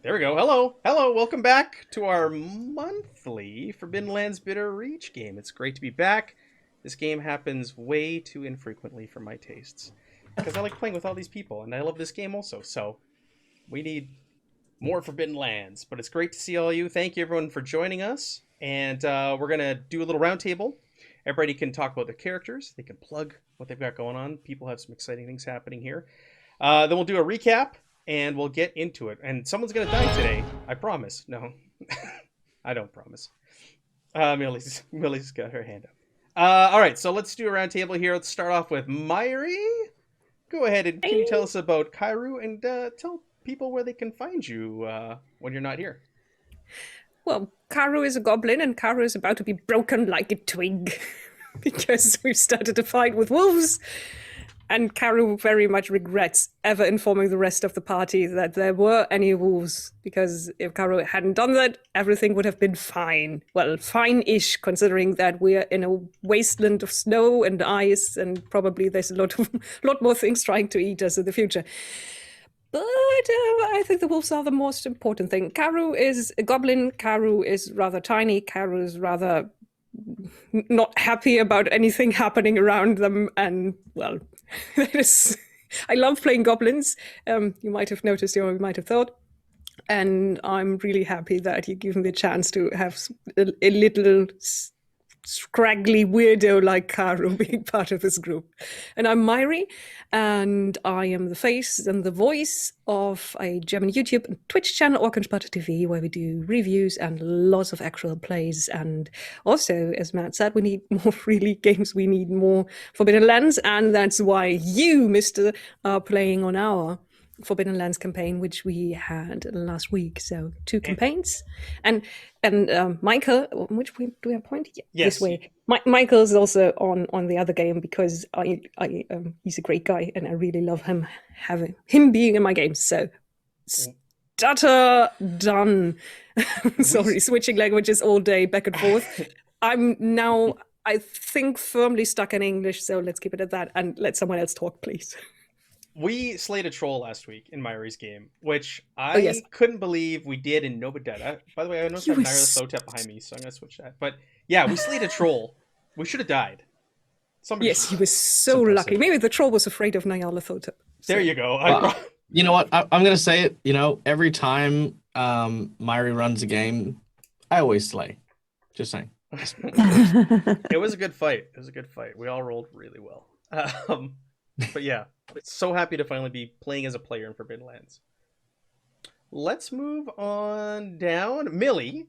There we go. Hello. Hello. Welcome back to our monthly Forbidden Lands Bitter Reach game. It's great to be back. This game happens way too infrequently for my tastes. Because I like playing with all these people, and I love this game also. So we need more Forbidden Lands. But it's great to see all of you. Thank you, everyone, for joining us. And we're going to do a little roundtable. Everybody can talk about their characters. They can plug what they've got going on. People have some exciting things happening here. Then we'll do a recap. And we'll get into it. And someone's going to die today. I promise. No. I don't promise. Millie's got her hand up. All right, so let's do a round table here. Let's start off with Myri. Go ahead and can you tell us about Kairu and tell people where they can find you when you're not here? Well, Kairu is a goblin, and Kairu is about to be broken like a twig because we've started a fight with wolves. And Kairu very much regrets ever informing the rest of the party that there were any wolves, because if Kairu hadn't done that, everything would have been fine. Well, fine-ish, considering that we're in a wasteland of snow and ice, and probably there's a lot more things trying to eat us in the future. But I think the wolves are the most important thing. Kairu is a goblin. Kairu is rather tiny. Kairu is rather not happy about anything happening around them, and well, I love playing goblins. You might have noticed, or you might have thought, and I'm really happy that you give me the chance to have a little scraggly weirdo like Kairu being part of this group. And I'm Myri, and I am the face and the voice of a German YouTube and Twitch channel, Orkensparte TV, where we do reviews and lots of actual plays. And also, as Matt said, we need more free league games. We need more Forbidden Lands, and that's why you, Mister, are playing on our Forbidden Lands campaign, which we had last week. So 2 campaigns, and Michael, which way do we have point? Yeah, yes. This way. Michael is also on the other game because he's a great guy, and I really love having him being in my games. So stutter done. Sorry, switching languages all day back and forth. I'm now, I think, firmly stuck in English. So let's keep it at that and let someone else talk, please. We slayed a troll last week in Myri's game, which I couldn't believe we did in Nobodetta. By the way, I noticed I have Nyarlathotep behind me, so I'm going to switch that. But yeah, we slayed a troll. We should have died. He was so lucky. Maybe the troll was afraid of Nyarlathotep. So. There you go. You know what? I'm going to say it. You know, every time Myri runs a game, I always slay. Just saying. It was a good fight. We all rolled really well. But yeah, so happy to finally be playing as a player in Forbidden Lands. Let's move on down. Millie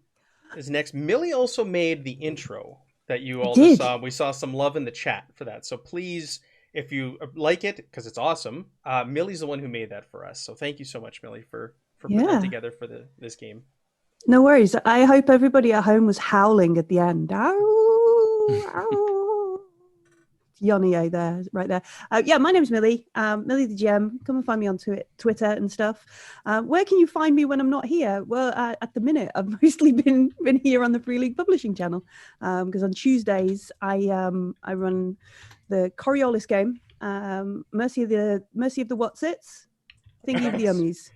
is next. Millie also made the intro that you all just saw. We saw some love in the chat for that. So please, if you like it, because it's awesome, Millie's the one who made that for us. So thank you so much, Millie, for putting it together for this game. No worries. I hope everybody at home was howling at the end. Ow, ow. Yoni there, right there. My name's Millie. Millie the Gem. Come and find me on Twitter and stuff. Where can you find me when I'm not here? Well, at the minute, I've mostly been here on the Free League Publishing channel because on Tuesdays I run the Coriolis game, Mercy of the Whatsits, Thingy of the Ummies,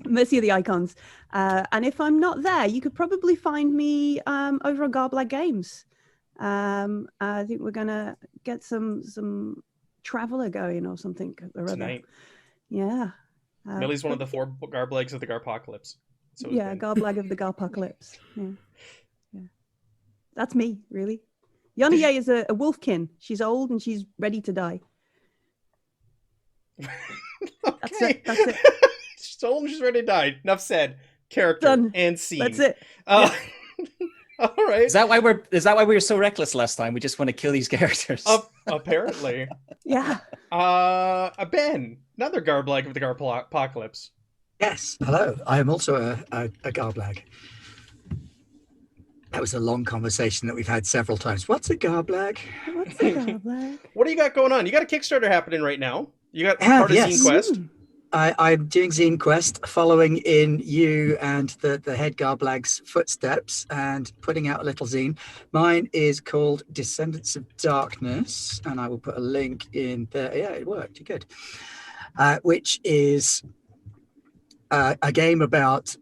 Mercy of the Icons. And if I'm not there, you could probably find me over on Garblag Games. I think we're gonna get some Traveler going or something tonight. Yeah. Millie's one of the 4 Garblags of the Garpocalypse. So Garblag of the Garpocalypse. Yeah. That's me, really. Yoniye is a wolfkin. She's old and she's ready to die. Okay. That's it. She's old and she's ready to die. Enough said. Character Done. And scene. That's it. All right. Is that why we were so reckless last time? We just want to kill these characters. Apparently. Yeah. Ben, another Garblag of the Garpocalypse. Yes. Hello. I am also a Garblag. That was a long conversation that we've had several times. What's a Garblag? What's a Garblag? What do you got going on? You got a Kickstarter happening right now. You got part of Zine Quest. I'm doing Zine Quest, following in you and the head Garblag's footsteps and putting out a little zine. Mine is called Descendants of Darkness, and I will put a link in there. Yeah, it worked. You're good. Which is a game about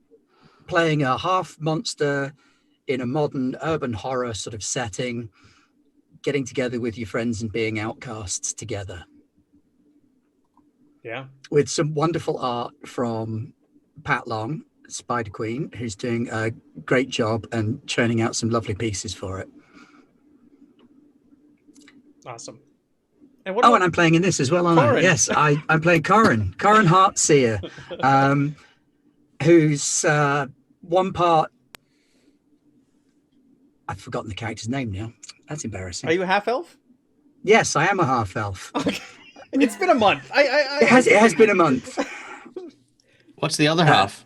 playing a half monster in a modern urban horror sort of setting, getting together with your friends and being outcasts together. Yeah. With some wonderful art from Pat Long, Spider Queen, who's doing a great job and churning out some lovely pieces for it. Awesome. And what Oh, about and I'm playing in this as well, aren't I? Corin? Yes, I'm playing Corin Heartseer, who's one part. I've forgotten the character's name now. That's embarrassing. Are you a half elf? Yes, I am a half elf. Okay. It's been a month. It has been a month. What's the other half?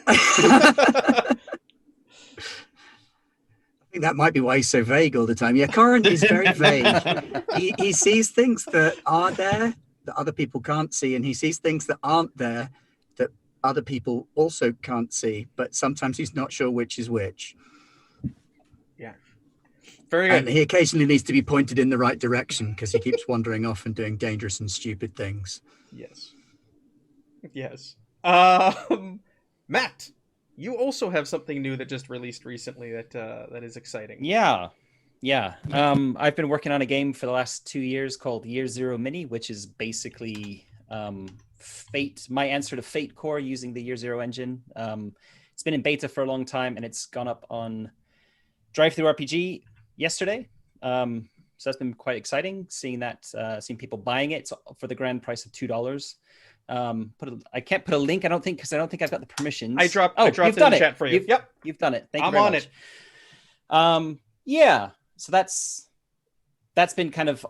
I think that might be why he's so vague all the time. Yeah, Corin is very vague. He sees things that are there that other people can't see, and he sees things that aren't there that other people also can't see, but sometimes he's not sure which is which. Yeah. Very good. And he occasionally needs to be pointed in the right direction because he keeps wandering off and doing dangerous and stupid things. Yes. Yes. Matt, you also have something new that just released recently that is exciting. Yeah. I've been working on a game for the last 2 years called Year Zero Mini, which is basically Fate, my answer to Fate Core using the Year Zero engine. It's been in beta for a long time, and it's gone up on Drive-Thru RPG yesterday. So that's been quite exciting, seeing people buying it. It's for the grand price of $2. I can't put a link, I don't think, because I don't think I've got the permissions. I dropped it in the chat for you. You've done it. Thank you I'm very on much. it. Yeah. So that's been kind of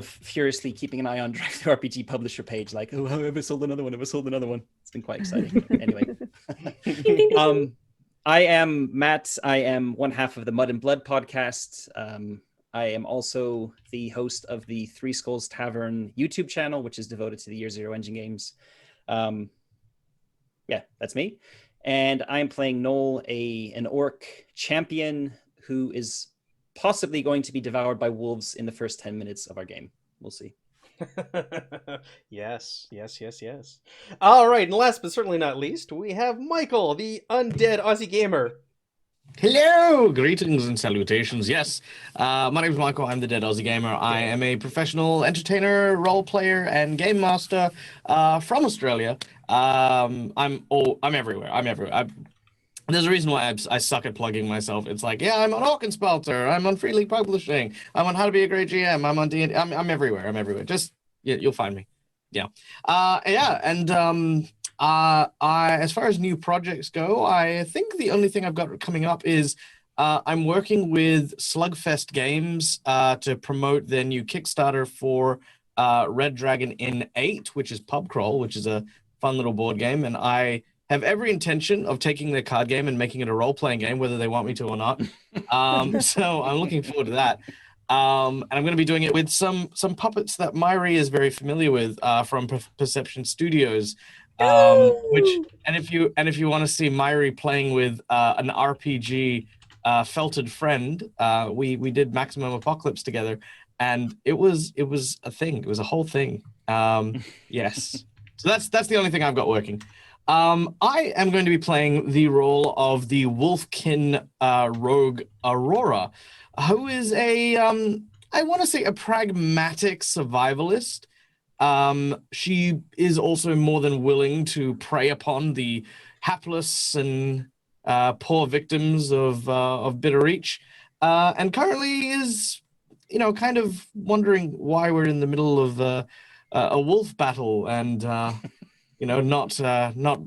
furiously keeping an eye on Drive-Thru RPG publisher page, like, oh, have I sold another one? It's been quite exciting. Anyway. I am Matt. I am one half of the Mud and Blood podcast. I am also the host of the Three Skulls Tavern YouTube channel, which is devoted to the Year Zero engine games. Yeah, that's me. And I'm playing Noel, an orc champion who is possibly going to be devoured by wolves in the first 10 minutes of our game. We'll see. Yes. All right, and last but certainly not least, we have Michael, the undead Aussie gamer. Hello, greetings and salutations. Yes, my name is Michael. I'm the Dead Aussie Gamer. I am a professional entertainer, role player, and game master from Australia. I'm everywhere. There's a reason why I suck at plugging myself. It's like, yeah, I'm on Hawkenspalter. I'm on Free League Publishing. I'm on How to Be a Great GM. I'm on D&D. I'm everywhere. Just you'll find me. Yeah. As far as new projects go, I think the only thing I've got coming up is I'm working with Slugfest Games to promote their new Kickstarter for Red Dragon in 8, which is Pub Crawl, which is a fun little board game, and I have every intention of taking their card game and making it a role-playing game, whether they want me to or not. So I'm looking forward to that. And I'm going to be doing it with some puppets that Myri is very familiar with from Perception Studios. If you want to see Myri playing with an RPG felted friend, we did Maximum Apocalypse together, and it was a thing. It was a whole thing. Yes. So that's the only thing I've got working. I am going to be playing the role of the Wolfkin rogue Aurora, who is I want to say a pragmatic survivalist. She is also more than willing to prey upon the hapless and poor victims of Bitter Reach, and currently is, kind of wondering why we're in the middle of a wolf battle and not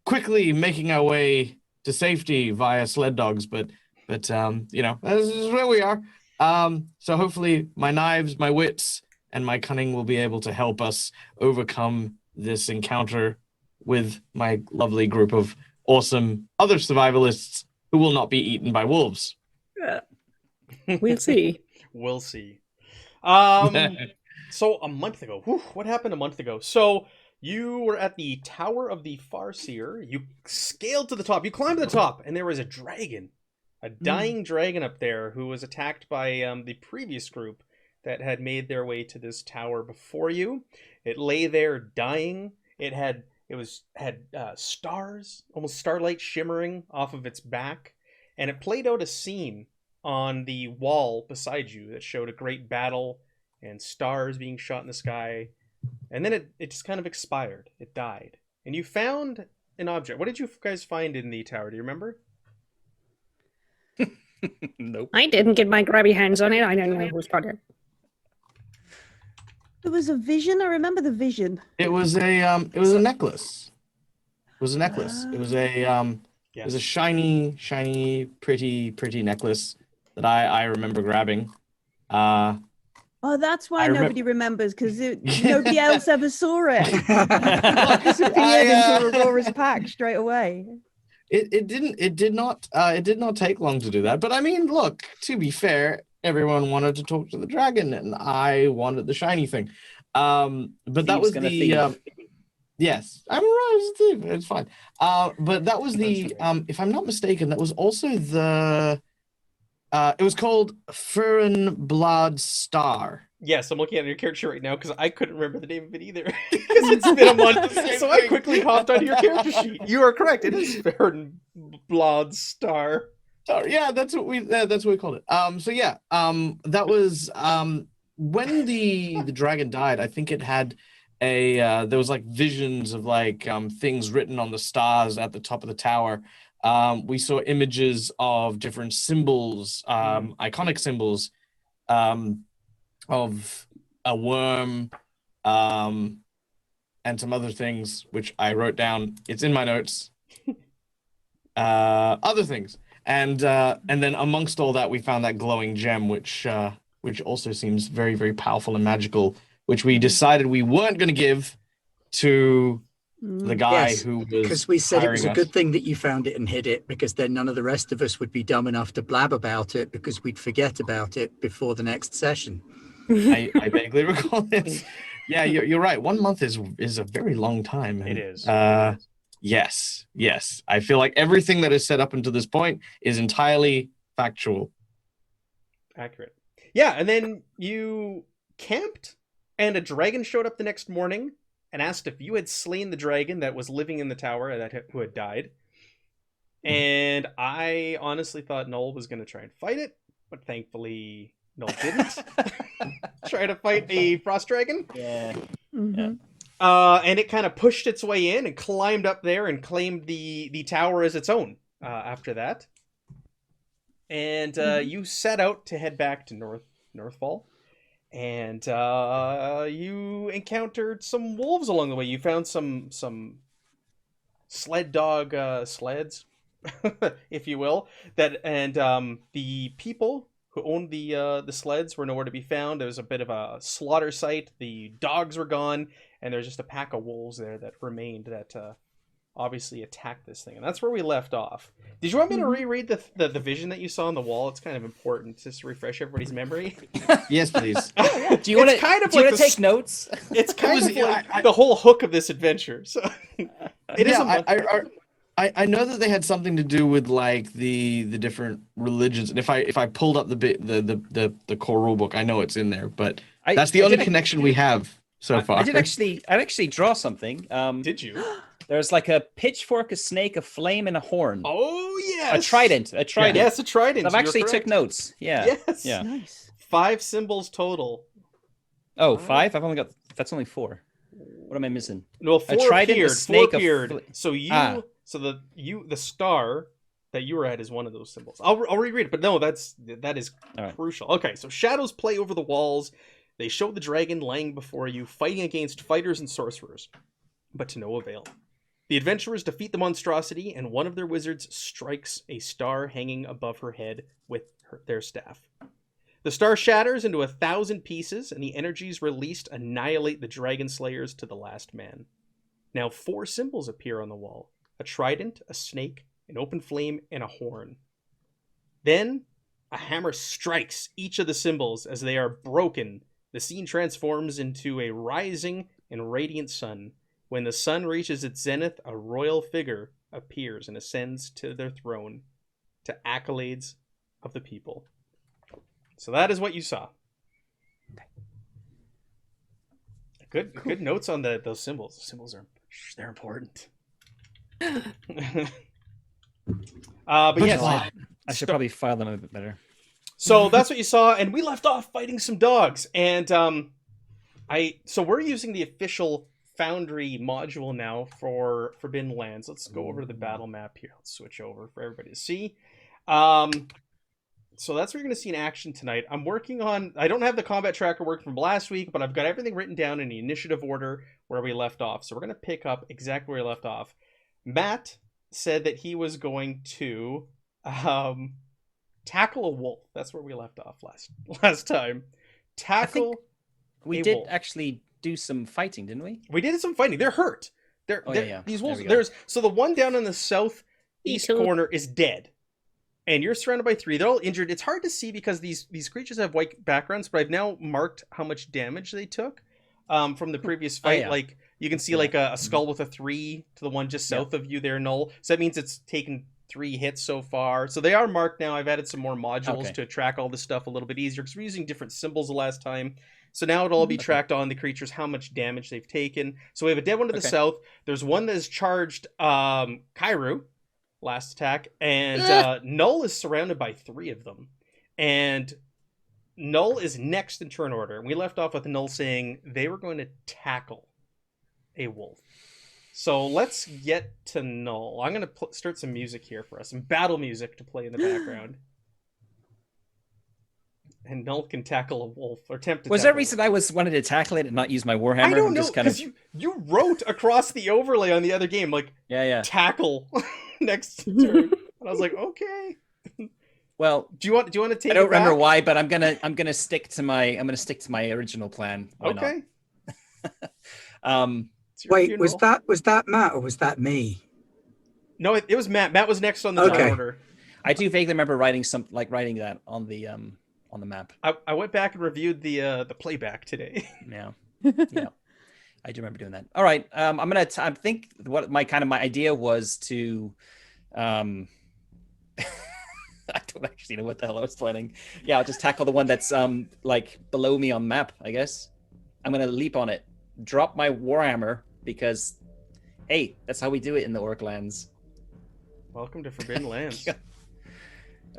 quickly making our way to safety via sled dogs, but this is where we are. So hopefully my knives, my wits, and my cunning will be able to help us overcome this encounter with my lovely group of awesome other survivalists who will not be eaten by wolves. We'll see. We'll see. So a month ago, what happened a month ago? So you were at the Tower of the Farseer. You scaled to the top. You climbed to the top, and there was a dragon, a dying dragon up there who was attacked by the previous group that had made their way to this tower before you. It lay there dying. It had had stars, almost starlight shimmering off of its back, and it played out a scene on the wall beside you that showed a great battle and stars being shot in the sky. And then it just kind of expired. It died. And you found an object. What did you guys find in the tower? Do you remember? Nope. I didn't get my grabby hands on it. I don't know who's got it. There was a vision. I remember the vision. It was a necklace. It was a necklace. It was a it was a shiny, pretty necklace that I remember grabbing. Oh, that's why I nobody remembers, because nobody else ever saw it. Look, It disappeared into Aurora's pack straight away. It did not take long to do that. But I mean, look, to be fair, everyone wanted to talk to the dragon, and I wanted the shiny thing. But that was the yes, I'm right. It's fine. But that was the if I'm not mistaken, that was also the it was called Furin Blood Star. Yes, I'm looking at your character right now because I couldn't remember the name of it either because it's been a month. So I quickly hopped onto your character sheet. You are correct. It is Baron Blood Star. Oh, yeah, that's what we called it. So yeah, that was when the dragon died. I think it had there was like visions of like things written on the stars at the top of the tower. We saw images of different symbols, iconic symbols, of a worm, and some other things which I wrote down. It's in my notes. Other things, and then amongst all that, we found that glowing gem, which also seems very, very powerful and magical, which we decided we weren't going to give to the guy who was, because we said it was a hiring good us. thing that you found it and hid it, because then none of the rest of us would be dumb enough to blab about it, because we'd forget about it before the next session. I vaguely recall this. Yeah, you're right. 1 month is a very long time. It is. Yes. I feel like everything that is set up until this point is entirely factual. Accurate. Yeah, and then you camped, and a dragon showed up the next morning and asked if you had slain the dragon that was living in the tower who had died. And I honestly thought Noel was going to try and fight it, but thankfully Noel didn't try to fight a frost dragon. Yeah. Mm-hmm. And it kind of pushed its way in and climbed up there and claimed the tower as its own after that. And you set out to head back to Northfall. And you encountered some wolves along the way. You found some sled dog sleds, if you will. And the people who owned the sleds were nowhere to be found. There was a bit of a slaughter site. The dogs were gone, and there's just a pack of wolves there that remained that obviously attacked this thing. And that's where we left off. Did you want me to reread the vision that you saw on the wall? It's kind of important just to refresh everybody's memory. Yes, please. Do you want to kind of do you like want to take notes? It's kind of like the whole hook of this adventure. So it is. I know that they had something to do with like the different religions, and if I pulled up the core rule book, I know it's in there, but that's the only connection we have so far. I'd actually draw something. Did you? There's like a pitchfork, a snake, a flame, and a horn. Oh yes. A trident. Yes, a trident. I've actually took notes. Yeah. Yes. Yeah. Nice. 5 symbols total. Oh, 5? I've only got. That's only 4. What am I missing? Well, 4 trident, appeared. a snake, 4 appeared. So Ah. the star that you were at is one of those symbols. I'll reread it, but no, that is All right. crucial. Okay, so shadows play over the walls. They show the dragon lying before you, fighting against fighters and sorcerers, but to no avail. The adventurers defeat the monstrosity, and one of their wizards strikes a star hanging above her head with their staff. The star shatters into 1,000 pieces, and the energies released annihilate the dragon slayers to the last man. Now 4 symbols appear on the wall: a trident, a snake, an open flame, and a horn. Then a hammer strikes each of the symbols. As they are broken, the scene transforms into a rising and radiant sun. When the sun reaches its zenith, a royal figure appears and ascends to their throne, to accolades of the people. So that is what you saw. Good notes on those symbols. The symbols are Shh, they're important. But yes, I should probably file them a bit better. so that's what you saw, and we left off fighting some dogs, and so we're using the official Foundry module now for Forbidden Lands. Let's go over to the battle map here. Let's switch over for everybody to see. So that's what you're going to see in action tonight. I'm working on... I don't have the combat tracker working from last week, but I've got everything written down in the initiative order where we left off. So we're going to pick up exactly where we left off. Matt said that he was going to tackle a wolf. That's where we left off last time. We did actually do some fighting, didn't we? We did some fighting. They're hurt. These wolves. So the one down in the southeast corner is dead. And you're surrounded by 3. They're all injured. It's hard to see because these creatures have white backgrounds, but I've now marked how much damage they took from the previous fight. Like, you can see like a skull with a 3 to the one just south of you there, Null. So that means it's taken 3 hits so far. So they are marked now. I've added some more modules to track all this stuff a little bit easier because we're using different symbols the last time. So now it'll all be tracked on the creatures, how much damage they've taken. So we have a dead one to the south. There's one that has charged Kairu. Last attack, and Null is surrounded by 3 of them, and Null is next in turn order. We left off with Null saying they were going to tackle a wolf. So let's get to Null. I'm going to start some music here for us, some battle music to play in the background. And Null can tackle a wolf, or attempt to. Was there a reason I wanted to tackle it and not use my Warhammer? I don't know, because you wrote across the overlay on the other game, like, tackle next turn. And I was like, okay. Well, do you want to take? I don't remember why, but I'm gonna stick to my original plan. Why not? Wait, was that Matt or was that me? No, it was Matt. Matt was next on the order. I do vaguely remember writing that on the map. I went back and reviewed the playback today. Yeah. I do remember doing that. All right. I think what my idea was to I don't actually know what the hell I was planning. Yeah, I'll just tackle the one that's like below me on map, I guess. I'm gonna leap on it, drop my Warhammer, because hey, that's how we do it in the Orc lands. Welcome to Forbidden Lands.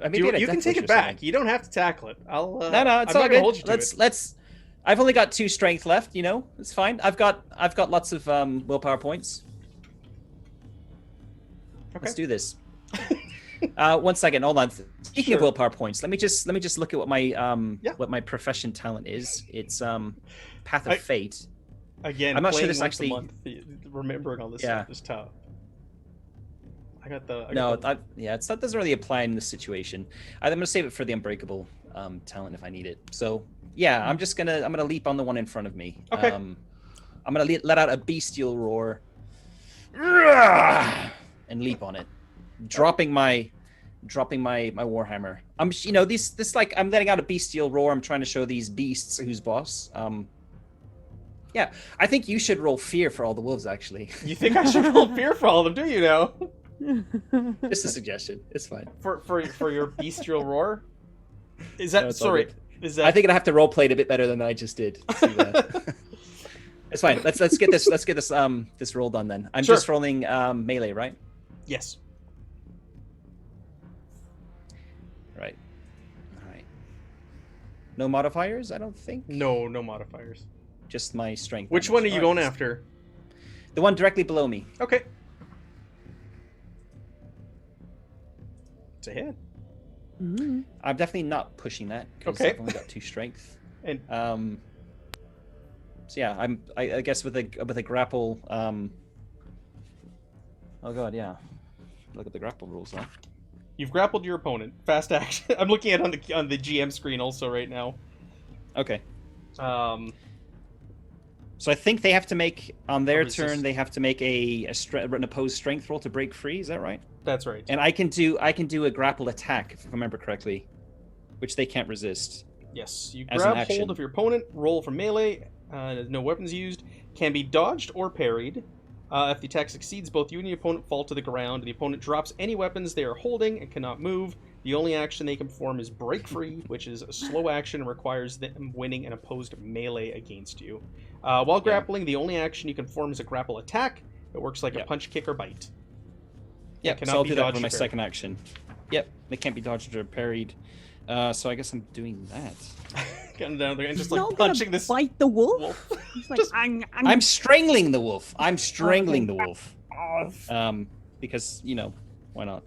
I mean, you can take it back. You don't have to tackle it. No, it's all good. Let's. I've only got 2 strength left. You know, it's fine. I've got lots of willpower points. Okay. Let's do this. 1 second. Hold on. Speaking of willpower points, let me just look at what my profession talent is. It's Path of Fate. Again, I'm not sure this actually. Remembering all this stuff is tough. That doesn't really apply in this situation. I'm gonna save it for the Unbreakable talent if I need it. So yeah, I'm gonna leap on the one in front of me. Okay. I'm gonna let out a bestial roar and leap on it, dropping my Warhammer. I'm letting out a bestial roar. I'm trying to show these beasts who's boss. Yeah, I think you should roll fear for all the wolves. Actually, you think I should roll fear for all of them? Do you now? Just a suggestion. It's fine. For your bestial roar? Is that sorry? Is that? I think I have to roleplay it a bit better than I just did. It's fine. Let's get this this roll done then. I'm just rolling melee, right? Yes. Right. All right. No modifiers, I don't think. No modifiers. Just my strength. Which one are you going after? The one directly below me. Okay. It's a hit. Mm-hmm. I'm definitely not pushing that because I've only got 2 strength. And so yeah, I guess with a grapple. Oh god, yeah. Look at the grapple rules, huh? You've grappled your opponent. Fast action. I'm looking at it on the GM screen also right now. Okay. So I think they have to make on their turn. They have to make an opposed strength roll to break free. Is that right? That's right. And I can do a grapple attack if I remember correctly, which they can't resist. Yes, you grab hold of your opponent. Roll for melee. No weapons used. Can be dodged or parried. If the attack succeeds, both you and the opponent fall to the ground. The opponent drops any weapons they are holding and cannot move. The only action they can perform is break free, which is a slow action and requires them winning an opposed melee against you. While grappling, the only action you can perform is a grapple attack. It works like a Yep. punch, kick, or bite. Yep, cannot so I'll be do that dodged for my or parried. second action. Yep, they can't be dodged or parried. So I guess I'm doing that. Getting down there and just He's like not gonna punching this bite the wolf. wolf. He's like, Just- I'm strangling the wolf. I'm strangling okay. the wolf. Because, why not?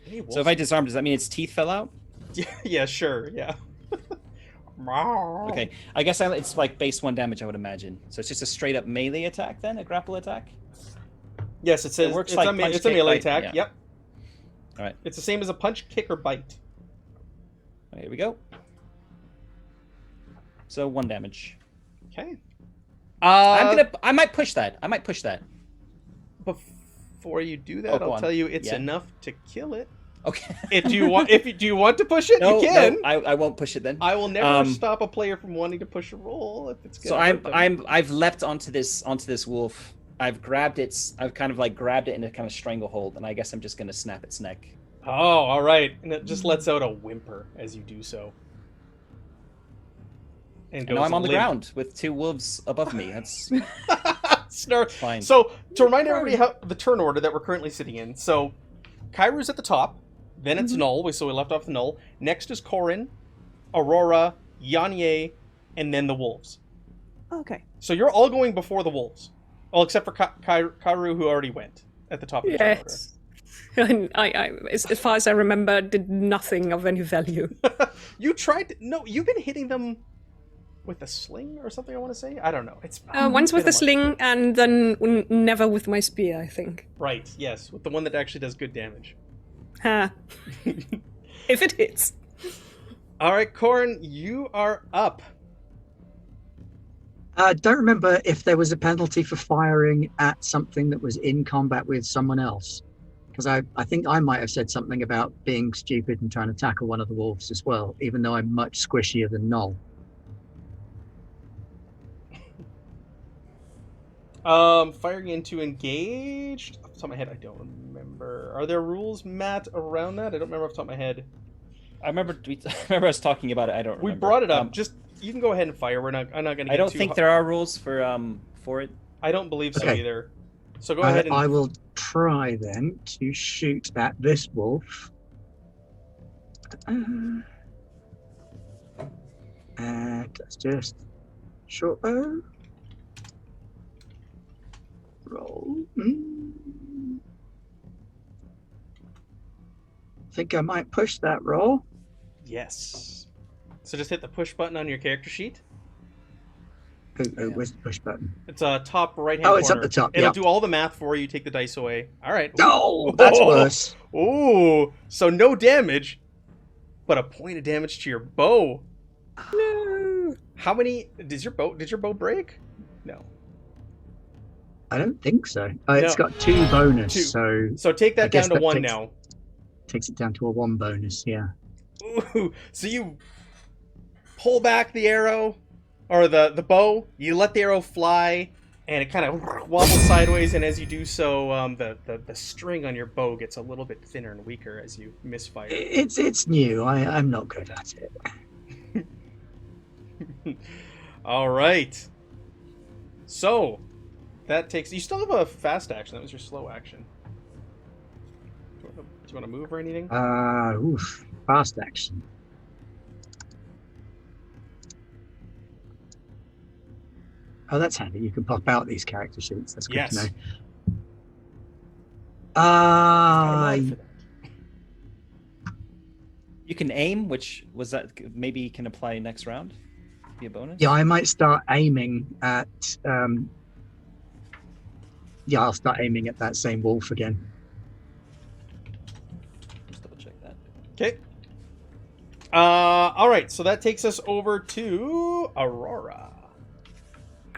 Any So if wolves- I disarm, does that mean its teeth fell out? yeah, sure, yeah. Okay, I guess it's like base 1 damage, I would imagine. So it's just a straight up melee attack then, a grapple attack? Yes, it says works it's, like a, punch, it's a kick, melee bite, attack. yeah. Yep. All right, It's the same as a punch, kick, or bite. here we go. So 1 damage. Okay. I might push that. Before you do that, Oh, go I'll on. tell you it's Yeah. enough to kill it. Okay. Do you want to push it? No, you can. no, I won't push it then. I will never Um, stop a player from wanting to push a roll if it's So gonna hurt them. I've leapt onto this wolf. I've kind of like grabbed it in a kind of stranglehold, and I guess I'm just gonna snap its neck. Oh, all right. And it just lets out a whimper as you do so. And And now I'm on the limp. ground with 2 wolves above me. That's Snarf. fine. So to remind everybody how the turn order that we're currently sitting in. So Kairu's at the top, then it's Null, so we left off the Null. Next is Corin, Aurora, Yanye, and then the wolves. Okay. So you're all going before the wolves. Well, except for Kairu, who already went at the top of the turn order. Yes. And I, as far as I remember, did nothing of any value. You tried to, no, you've been hitting them with a sling or something, I want to say? I don't know. It's Once with been a sling, and then never with my spear, I think. Right, yes, with the one that actually does good damage. Ha. If it hits. All right, Corn, you are up. Don't remember if there was a penalty for firing at something that was in combat with someone else. Because I think I might have said something about being stupid and trying to tackle one of the wolves as well, even though I'm much squishier than Null. Firing into engaged. Off the top of my head, I don't remember. Are there rules, Matt, around that? I don't remember off the top of my head. I remember us talking about it. I don't remember. We brought it up. Just you can go ahead and fire. I'm not going to get I don't too think there are rules for it. I don't believe so Okay. either. So go ahead and I will try then to shoot at this wolf. And that's just short bow. Roll. Think I might push that roll. yes. So just hit the push button on your character sheet. Where's the push button? It's top right hand corner. Oh, it's up the top, It'll yeah. do all the math for you. Take the dice away. All right. Oh, that's worse. Ooh, so no damage, but a point of damage to your bow. No. How many did your bow break? No. I don't think so. It's No. got 2 bonus, Two. so So take I that guess down to that 1 takes- now. takes it down to a 1 bonus, yeah. Ooh, so you pull back the arrow or the bow, you let the arrow fly, and it kind of wobbles sideways, and as you do so, the string on your bow gets a little bit thinner and weaker as you misfire. It's new. I'm not good at it. All right. So that takes. You still have a fast action. That was your slow action. Do you want to move or anything? Fast action. Oh, that's handy. You can pop out these character sheets. That's good Yes. to know. Gotta roll for that. You can aim, which was that maybe can apply next round. Be a bonus. Yeah, I might start aiming at. Yeah, I'll start aiming at that same wolf again. Just double check that. Okay. All right. So that takes us over to Aurora.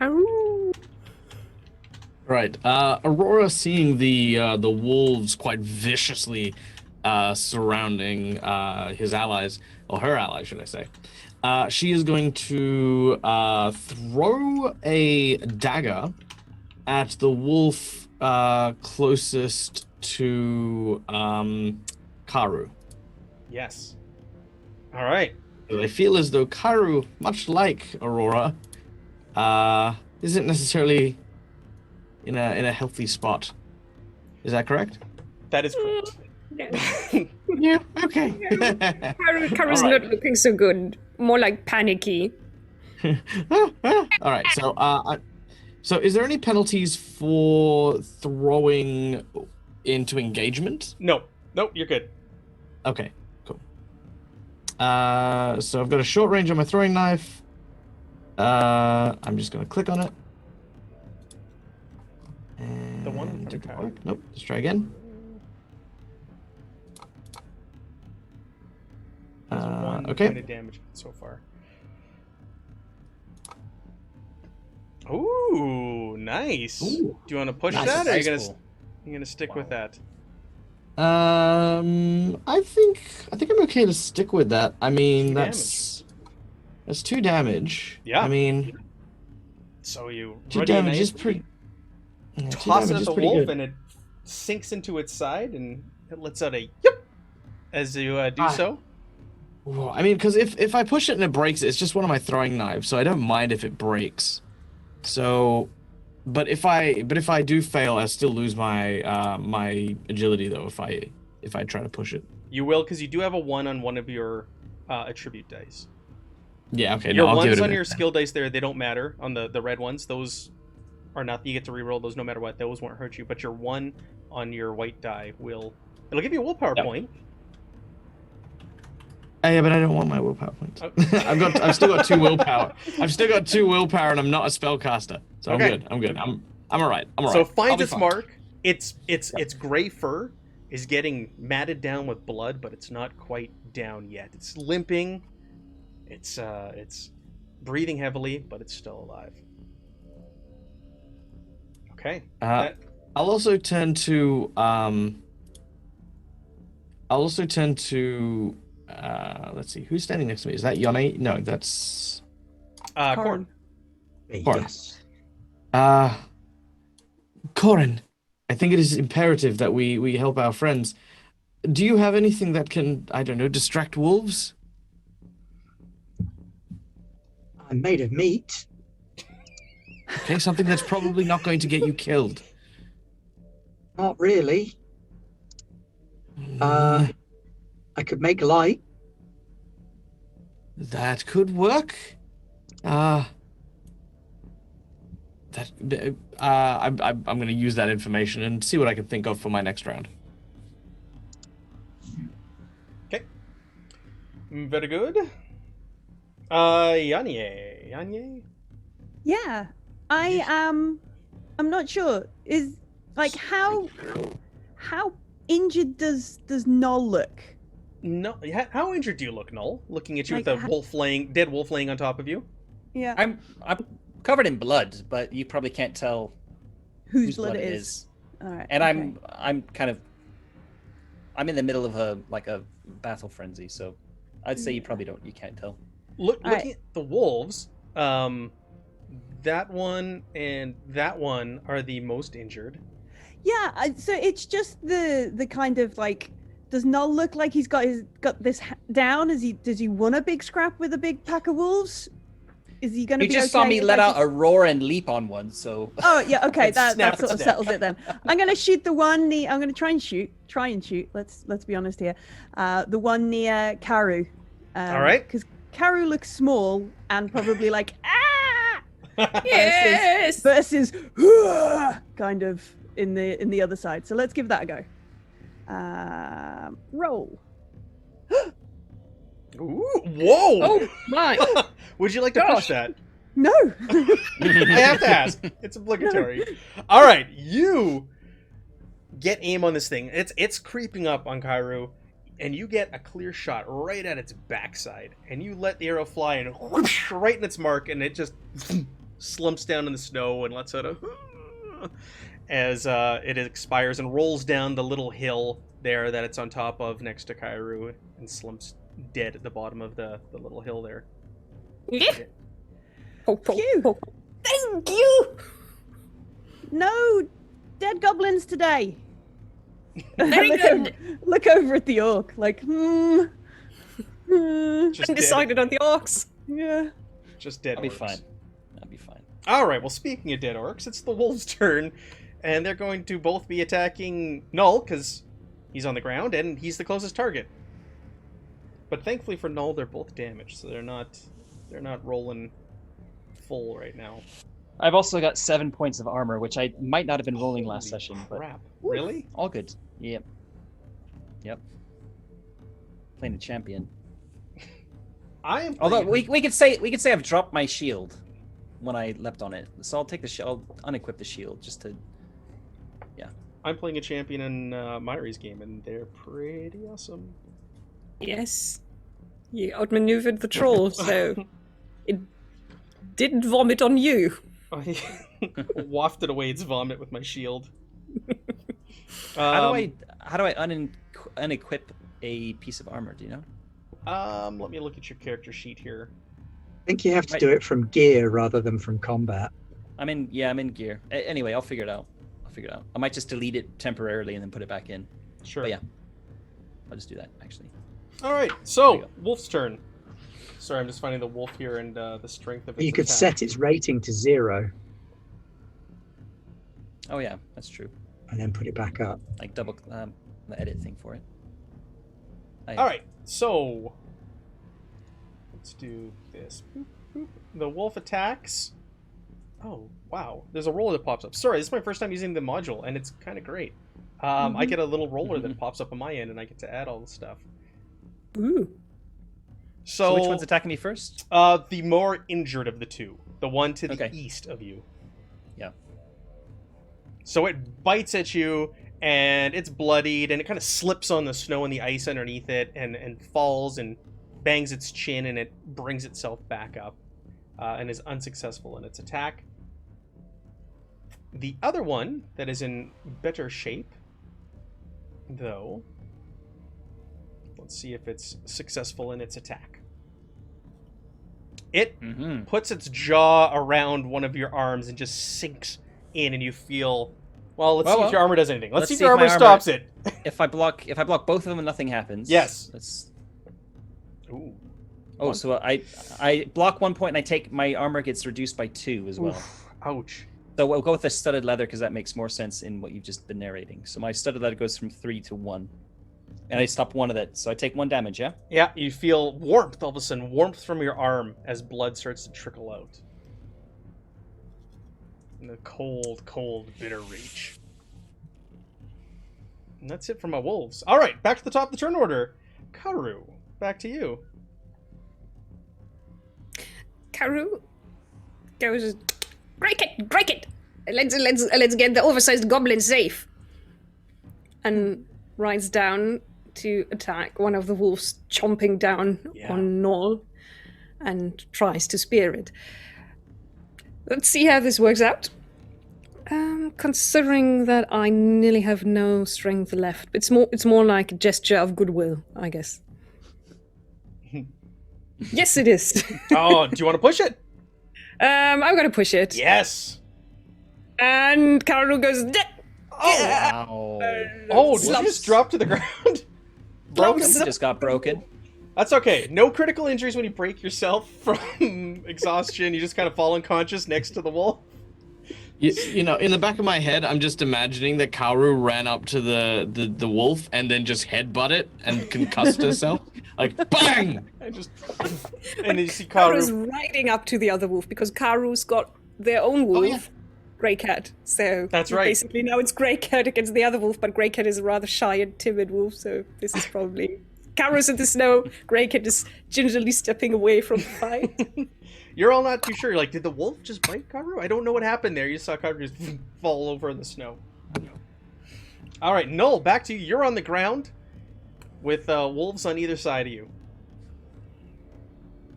Ow. Right. Aurora, seeing the wolves quite viciously surrounding his allies, or her allies, should I say, she is going to throw a dagger at the wolf closest to Karu. Yes. All right. I feel as though Karu, much like Aurora, isn't necessarily in a healthy spot. Is that correct? That is correct. Yeah. Okay. Karu's All right. not looking so good. More like panicky. All right. So is there any penalties for throwing into engagement? No, you're good. Okay. Cool. So I've got a short range on my throwing knife. I'm just gonna click on it. And The one did from that Kyle. work? Nope. Let's try again. There's one Okay. point of damage so far. Ooh, nice. Ooh. Do you want to push Nice that, or are you dice gonna pool. stick Wow. with that? I think I'm okay to stick with that. I mean, 2 that's 2 damage. Yeah. I mean, So you 2 ready damage nice, is pretty. Yeah, 2 toss it damage at is the pretty wolf, good. and it sinks into its side, and it lets out a yip as you do so. Whoa, I mean, because if I push it and it breaks, it's just one of my throwing knives, so I don't mind if it breaks. So, but if I do fail, I still lose my my agility though. If I try to push it. You will, because you do have a 1 on one of your attribute dice. Yeah. Okay. Your No, I'll give ones it a on your minute. skill dice there, they don't matter. On the red ones, those are nothing. You get to reroll those no matter what. Those won't hurt you. But your 1 on your white die will. It'll give you a willpower Yep. point. Yeah, but I don't want my willpower points. Oh. I've still got 2 willpower. I've still got 2 willpower, and I'm not a spellcaster, so Okay. I'm good. I'm all right. I'm all So right. it I'll finds be its fine. mark. Its gray fur is getting matted down with blood, but it's not quite down yet. It's limping. It's breathing heavily, but it's still alive. Okay. I'll also turn to let's see, who's standing next to me? Is that Yone? No, that's Corn. Corn. Yes. Corin. I think it is imperative that we help our friends. Do you have anything that can, I don't know, distract wolves? I'm made of meat. Okay, something that's probably not going to get you killed. Not really. I could make light. That could work. I'm going to use that information and see what I can think of for my next round. Okay. Very good. Yanye. Yeah, I'm not sure. Is like how injured does Noel look? No, how injured do you look, Null? Looking at you Like, with a dead wolf laying on top of you. Yeah, I'm covered in blood, but you probably can't tell whose blood it is. All right, And okay. I'm in the middle of a battle frenzy, so I'd say you can't tell. Looking right. at the wolves, that one and that one are the most injured. Yeah, so it's just the kind of like, does Noel look like he's got this down? Does he want a big scrap with a big pack of wolves? Is he going to You be just saw okay me if let I out a roar and leap on one, so Oh yeah, okay, And that snap sort of its neck. settles it then. I'm gonna shoot the one near. I'm gonna try and shoot. Let's be honest here. The one near Karu. All right. Because Karu looks small and probably like Yes! versus kind of in the other side. So let's give that a go. Roll. Ooh, whoa! Oh my! Would you like to push that? No. I have to ask. It's obligatory. All right, you get aim on this thing. It's creeping up on Kairu, and you get a clear shot right at its backside, and you let the arrow fly and whoosh, right in its mark, and it just slumps down in the snow and lets out a as it expires and rolls down the little hill there that it's on top of next to Kairu and slumps dead at the bottom of the little hill there. Yeah. Poke, poke, Phew. poke. Thank you. No dead goblins today. Very good. Look over at the orc, like, Just dead. Undecided on the orcs. yeah. Just dead. I'll be orcs. fine. I'll be fine. All right. Well, speaking of dead orcs, it's the wolves' turn, and they're going to both be attacking Null because he's on the ground and he's the closest target. But thankfully for Null, they're both damaged, so they're not rolling full right now. I've also got 7 points of armor, which I might not have been rolling last Holy session, crap! but Really? all good. Yep. Playing a champion. I am. Although we could say I've dropped my shield when I leapt on it, so I'll take the shield. I'll unequip the shield just to. I'm playing a champion in Myri's game, and they're pretty awesome. Yes. You outmaneuvered the troll, so it didn't vomit on you. I wafted away its vomit with my shield. How do I unequip a piece of armor? Do you know? Let me look at your character sheet here. I think you have to do it from gear rather than from combat. I'm in gear. Anyway, I'll figure it out. I might just delete it temporarily and then put it back in. Sure. But yeah, I'll just do that actually. All right. So wolf's turn. Sorry, I'm just finding the wolf here and the strength of its You could attack. set its rating to 0 Oh yeah, that's true. and then put it back up. Like double the edit thing for it. All right. So let's do this. Boop, boop. The wolf attacks. Oh, wow. There's a roller that pops up. Sorry, this is my first time using the module, and it's kind of great. I get a little roller that pops up on my end, and I get to add all the stuff. Ooh. So which one's attacking me first? The more injured of the two. The one to the east of you. Yeah. So it bites at you, and it's bloodied, and it kind of slips on the snow and the ice underneath it, and falls and bangs its chin, and it brings itself back up, and is unsuccessful in its attack. The other one that is in better shape, though, let's see if it's successful in its attack. It puts its jaw around one of your arms and just sinks in, and you feel... Well, let's see if your armor does anything. Let's see if your armor stops it. If I block both of them and nothing happens. Yes. That's... Ooh. Oh, so I block 1 point and I take my armor gets reduced by 2 as well. Oof. Ouch. So we'll go with the studded leather because that makes more sense in what you've just been narrating. So my studded leather goes from 3 to 1. And I stop 1 of that. So I take 1 damage, yeah? Yeah, you feel warmth all of a sudden. Warmth from your arm as blood starts to trickle out. In the cold, cold, bitter reach. And that's it for my wolves. All right, back to the top of the turn order. Karu, back to you. Karu goes, break it! Let's get the oversized goblin safe. And rides down to attack one of the wolves chomping down on Noel and tries to spear it. Let's see how this works out. Considering that I nearly have no strength left, it's more like a gesture of goodwill, I guess. Yes, it is. Oh, do you want to push it? I'm gonna push it. Yes. And Karu goes, Wow. Oh, did you just drop to the ground? Broken? You just got broken. That's okay. No critical injuries when you break yourself from exhaustion. You just kind of fall unconscious next to the wall. You know, in the back of my head, I'm just imagining that Kaoru ran up to the wolf and then just headbutt it and concussed herself. Like, bang! And then you see Karu's Karu. riding up to the other wolf because Karu's got their own wolf, Grey Cat. So That's right. Basically, now it's Grey Cat against the other wolf, but Grey Cat is a rather shy and timid wolf, so this is probably... Karu's in the snow, Grey Cat is gingerly stepping away from the fight. You're all not too sure. You're like, did the wolf just bite Karu? I don't know what happened there. You saw Karu just fall over in the snow. All right, Noel, back to you. You're on the ground with wolves on either side of you.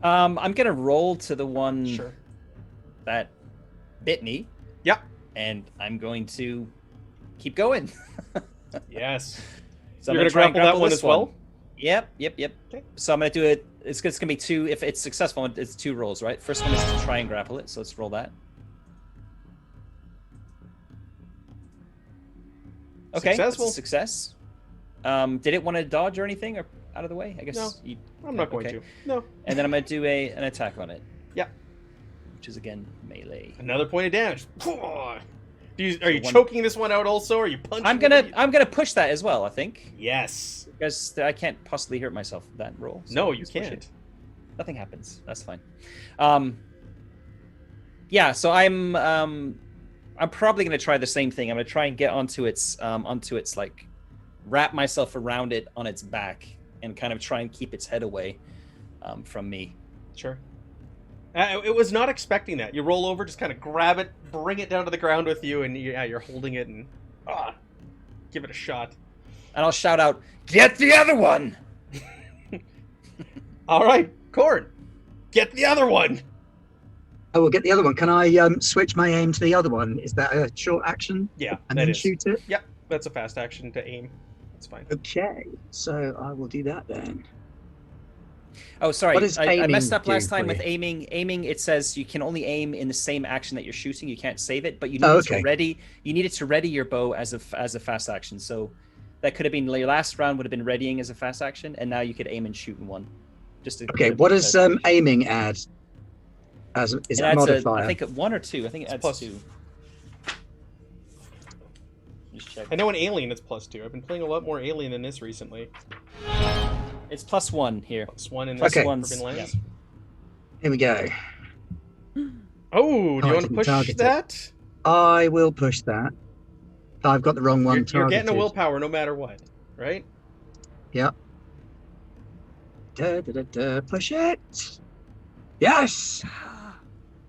I'm gonna roll to the one Sure. that bit me. Yep. And I'm going to keep going. Yes. So You're I'm gonna grapple that one this as well? Yep. Okay. So I'm gonna do it. It's gonna be 2. If it's successful, it's 2 rolls, right? First one is to try and grapple it. So let's roll that. Okay, that's Successful. a success. Did it want to dodge or anything, or out of the way? I guess. No, I'm not going to. No. And then I'm gonna do an attack on it. Yeah. which is again melee. Another point of damage. Are you one- choking this one out also? Or are you punching? I'm gonna push that as well. I think Yes. because I can't possibly hurt myself with that roll. so No, you just push can't. it. Nothing happens. That's fine. Yeah. So I'm probably gonna try the same thing. I'm gonna try and get onto its like wrap myself around it on its back and kind of try and keep its head away from me. Sure. It was not expecting that. You roll over, just kind of grab it, bring it down to the ground with you, and you're holding it and give it a shot. And I'll shout out, "Get the other one!" All right, Cord, get the other one. I will get the other one. Can I switch my aim to the other one? Is that a short action? Yeah, And that then is. shoot it? Yep, that's a fast action to aim. That's fine. Okay, so I will do that then. Oh, sorry. What does I messed aiming up last do time for with you? aiming. Aiming, it says you can only aim in the same action that you're shooting. You can't save it, but you need Oh, it to okay. ready. You need it to ready your bow as a fast action. So that could have been your last round would have been readying as a fast action, and now you could aim and shoot in one. Just to Okay, what does aiming add? Is It it a adds modifier? I think 1 or 2. I think it adds plus. 2. Just check. I know in Alien it's +2. I've been playing a lot more Alien than this recently. It's +1 here. +1 in Plus this Okay. one's- Forbidden Lands. Here we go. Oh, do I you want to didn't push target it. that? I will push that. I've got the wrong one You're getting a targeted. willpower no matter what, right? Yep. Push it. Yes.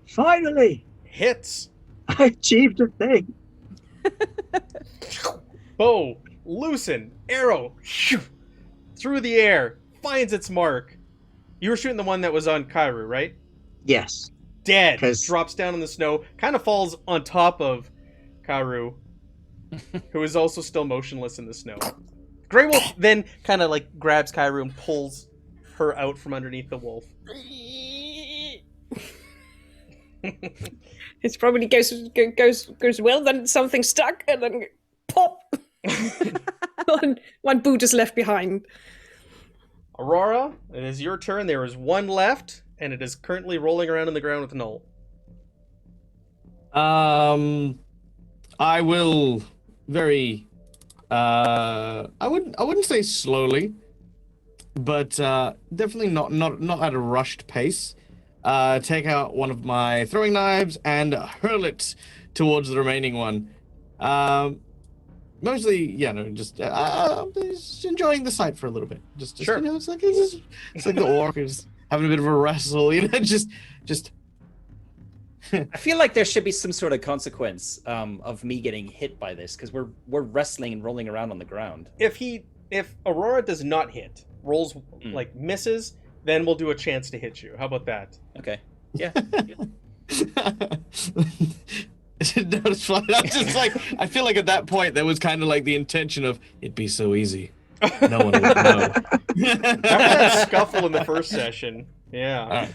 Finally, Hits. I achieved a thing. Bow, loosen, arrow, shoo, through the air, finds its mark. You were shooting the one that was on Kairu, right? Yes. Dead. 'Cause- Drops down in the snow, kind of falls on top of Kairu, who is also still motionless in the snow. Grey Wolf then kind of like grabs Kairu and pulls her out from underneath the wolf. It probably goes well, then something stuck, and then pop. one boot is left behind. Aurora, it is your turn. There is one left, and it is currently rolling around on the ground with Null. I will very I wouldn't say slowly, but definitely not at a rushed pace. Take out one of my throwing knives and hurl it towards the remaining one. Mostly, just enjoying the sight for a little bit. Just Sure. it's like the orc is having a bit of a wrestle. just. I feel like there should be some sort of consequence of me getting hit by this because we're wrestling and rolling around on the ground. If Aurora does not hit, rolls like misses, then we'll do a chance to hit you. How about that? Okay. Yeah. That was fun. I was just like, I feel like at that point there was kind of like the intention of it'd be so easy. No one would know. After that scuffle in the first session, yeah.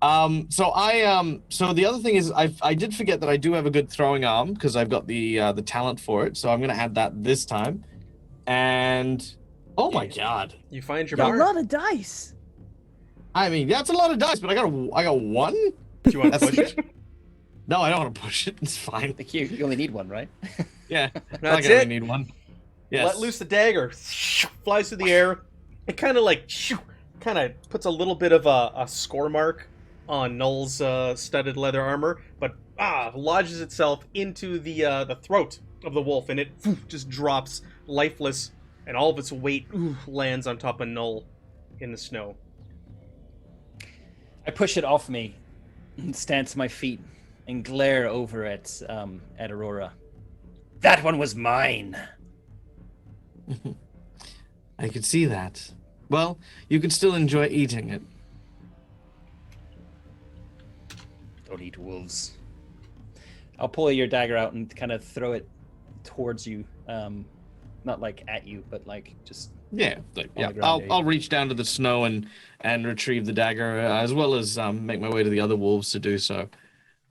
So the other thing is I did forget that I do have a good throwing arm because I've got the talent for it. So I'm gonna add that this time. And oh my god, You find your A mark. lot of dice. I mean that's a lot of dice, but I got one. Do you want to push it? No, I don't want to push it. It's fine. Like you only need one, right? Yeah, That's I only it. need one. Yes. Let loose the dagger. Flies through the air. It kind of like puts a little bit of a score mark on Null's studded leather armor, but lodges itself into the throat of the wolf, and it just drops lifeless, and all of its weight lands on top of Null in the snow. I push it off me and stand to my feet and glare over at Aurora. That one was mine. I could see that. Well, you can still enjoy eating it. Don't eat wolves. I'll pull your dagger out and kind of throw it towards you. Not like at you, but like just Yeah, On the ground, I'll yeah, I'll reach down to the snow and retrieve the dagger as well as make my way to the other wolves to do so.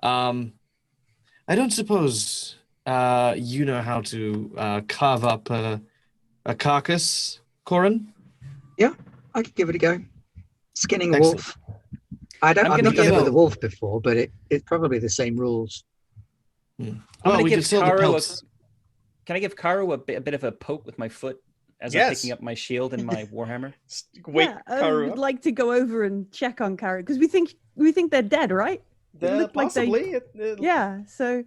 I don't suppose you know how to carve up a carcass, Corin? I could give it a go. Skinning a Excellent. wolf. I've gonna not done it with give- a wolf before, but it's probably the same rules. I'm Well, gonna we give could sell the Karu pelts. Can I give Karu a bit of a poke with my foot as I'm Yes. picking up my shield and my warhammer? Wake Yeah, I Karu would up. like to go over and check on Carrie because we think they're dead, right? It looked like they- Possibly. Yeah, so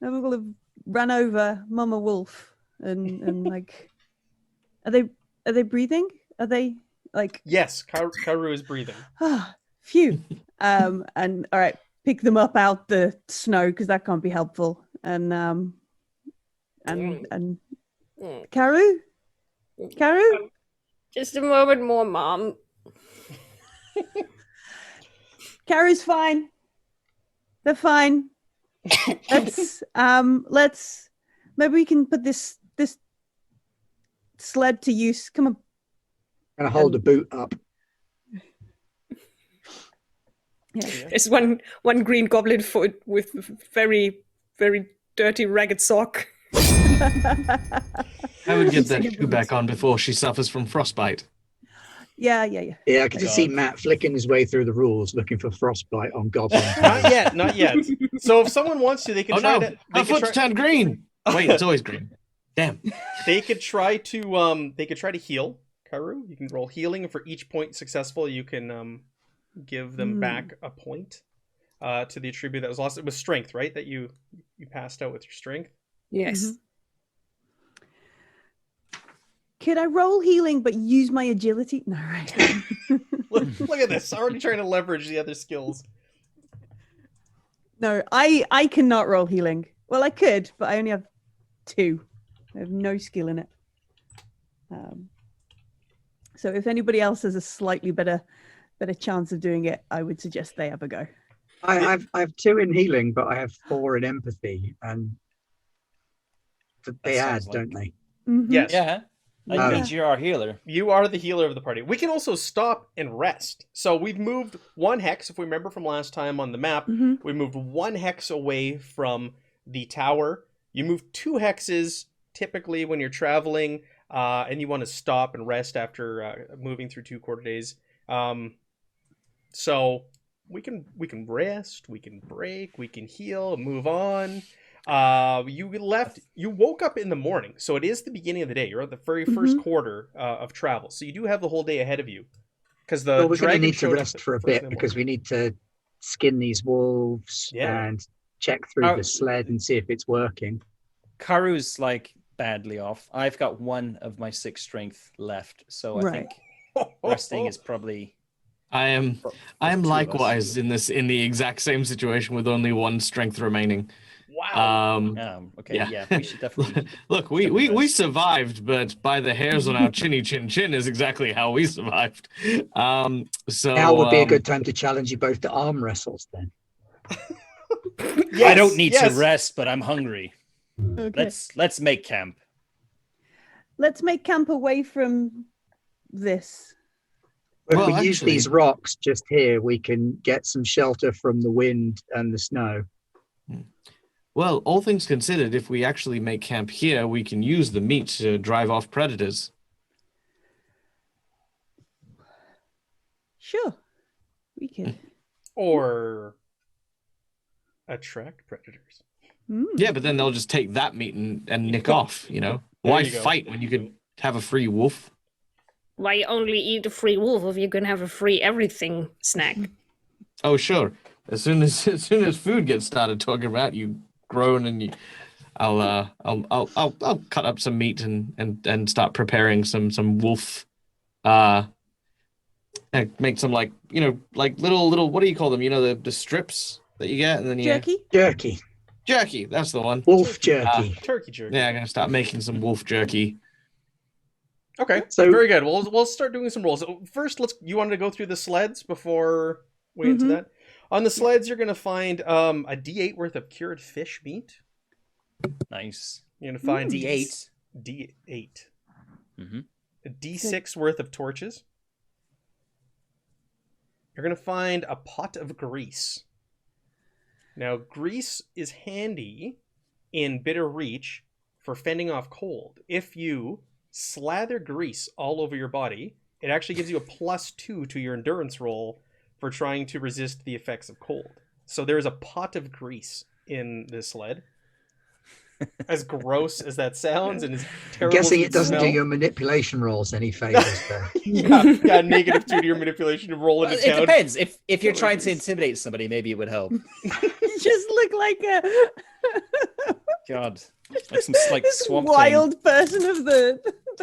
I will have run over Mama Wolf and like, are they breathing? Are they like? Yes, Karu is breathing. Ah, phew. And all right, pick them up out the snow because that can't be helpful. And Karu, Just a moment more, Mom. Karu's fine. They're fine. Let's maybe we can put this sled to use. Come on. Gonna hold the boot up. Yeah. There's one green goblin foot with very, very dirty, ragged sock. I would get that shoe back on before she suffers from frostbite. Yeah. Yeah, I can just see God. Matt flicking his way through the rules, looking for frostbite on goblins. Not yet. So if someone wants to, they can Oh try no, to. her foot's turned green. Wait, it's always green. Damn. They could try to. They could try to heal Karu. You can roll healing, and for each point successful, you can give them back a point to the attribute that was lost. It was strength, right? That you passed out with your strength. Yes. Mhm. Could I roll healing but use my agility? No, right. Look at this. Already trying to leverage the other skills. No, I cannot roll healing. Well, I could, but I only have 2. I have no skill in it. So if anybody else has a slightly better chance of doing it, I would suggest they have a go. I have 2 in healing, but I have 4 in empathy, and they add, sounds like- don't they? Mhm. Yes. Yeah, that Yeah. means you're our healer. You are the healer of the party. We can also stop and rest. So we've moved 1 hex, if we remember from last time on the map, Mhm. we moved 1 hex away from the tower. You move 2 hexes typically when you're traveling, and you want to stop and rest after moving through 2 quarter days. So we can rest, we can break, we can heal, move on. You woke up in the morning, so it is the beginning of the day. You're at the very first quarter of travel, so you do have the whole day ahead of you. Because the Well, we're going to dragon need to showed up rest at for a first thing in bit the because morning. we need to skin these wolves Yeah. and check through the sled and see if it's working. Karu's like badly off. I've got 1 of my 6 strength left, so I Right. think resting is probably. I am for I am the two of us. likewise in the exact same situation with only 1 strength remaining. Wow. Okay, yeah, we should definitely. Look, we survived, but by the hairs on our chinny chin is exactly how we survived. So Now would be a good time to challenge you both to arm wrestles then. Yes, I don't need yes. to rest, but I'm hungry. Okay. Let's make camp. Let's make camp away from this. If Well, we use actually- these rocks just here, we can get some shelter from the wind and the snow. Well, all things considered, if we actually make camp here, we can use the meat to drive off predators. Sure, we could. Or attract predators. Yeah, but then they'll just take that meat and nick off, you know? Why you go. fight when you could have a free wolf? Why only eat a free wolf if you can have a free everything snack? Oh, sure. As soon as food gets started talking about, you groan and you I'll cut up some meat and start preparing some wolf and make some like little what do you call them? You know the strips that you get and then you Jerky. jerky, that's the one. Wolf jerky. Turkey jerky. Yeah, I'm gonna start making some wolf jerky. Okay. So- Very good. We'll start doing some rolls. First, you wanted to go through the sleds before we into Mhm. that. On the sleds, you're gonna find a D8 worth of cured fish meat. Nice. You're gonna find D8. D8. Mhm. A D6 worth of torches. You're gonna find a pot of grease. Now, grease is handy in Bitter Reach for fending off cold. If you slather grease all over your body, it actually gives you a +2 to your endurance roll for trying to resist the effects of cold. So there is a pot of grease in this sled. As gross as that sounds, and as I'm terrible guessing as it doesn't do smell. your manipulation rolls any favors there. yeah, -2 to your manipulation to roll into It town. depends. If you're Totally trying to grease. intimidate somebody, maybe it would help. You just look like a God, like some like this swamp wild person of the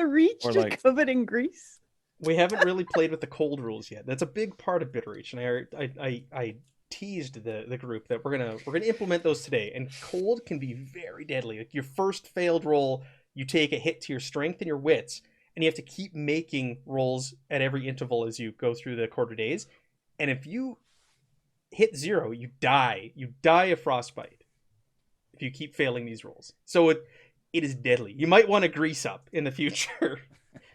reach, Or just like- covered in grease. We haven't really played with the cold rules yet. That's a big part of Bitter Reach, and I teased the group that we're gonna implement those today. And cold can be very deadly. Like your first failed roll, you take a hit to your strength and your wits, and you have to keep making rolls at every interval as you go through the quarter days. And if you hit 0, you die. You die of frostbite if you keep failing these rolls. So it is deadly. You might want to grease up in the future.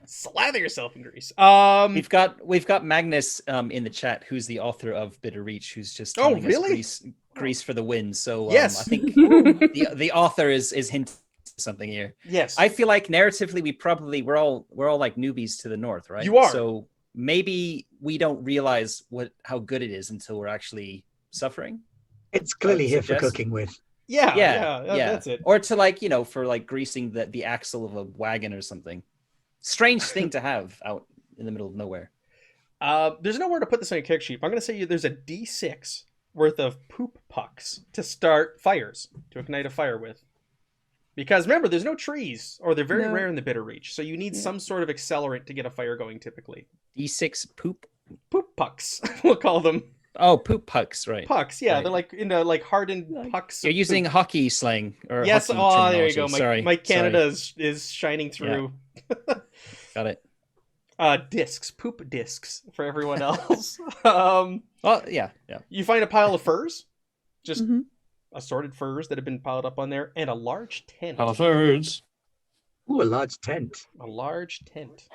Slather yourself in grease. We've got Magnus in the chat, who's the author of Bitter Reach, who's just Oh, telling really? us grease for the win. So Yes. I think the author is hinting something here. yes. I feel like narratively we're all like newbies to the north, right? You are. So maybe we don't realize how good it is until we're actually suffering. It's clearly here for suggest- cooking with. yeah, that's it. Or to like, for like greasing the axle of a wagon or something. Strange thing to have out in the middle of nowhere. There's nowhere to put this on your character sheet. I'm going to say there's a D6 worth of poop pucks to start fires, to ignite a fire with. Because remember, there's no trees, or they're very No. rare in the Bitter Reach. So you need some sort of accelerant to get a fire going typically. D6 poop. Poop pucks, we'll call them. Oh, poop pucks, right? Pucks, yeah. Right. They're like into like hardened pucks. You're of using poop. hockey slang or Yes, hockey oh, there you terminology. go. Sorry. My Canada is shining through. Got it. Discs, poop discs for everyone else. Oh, yeah. You find a pile of furs, just Mhm. assorted furs that have been piled up on there, and a large tent. Thirds. Ooh, a large tent. A large tent.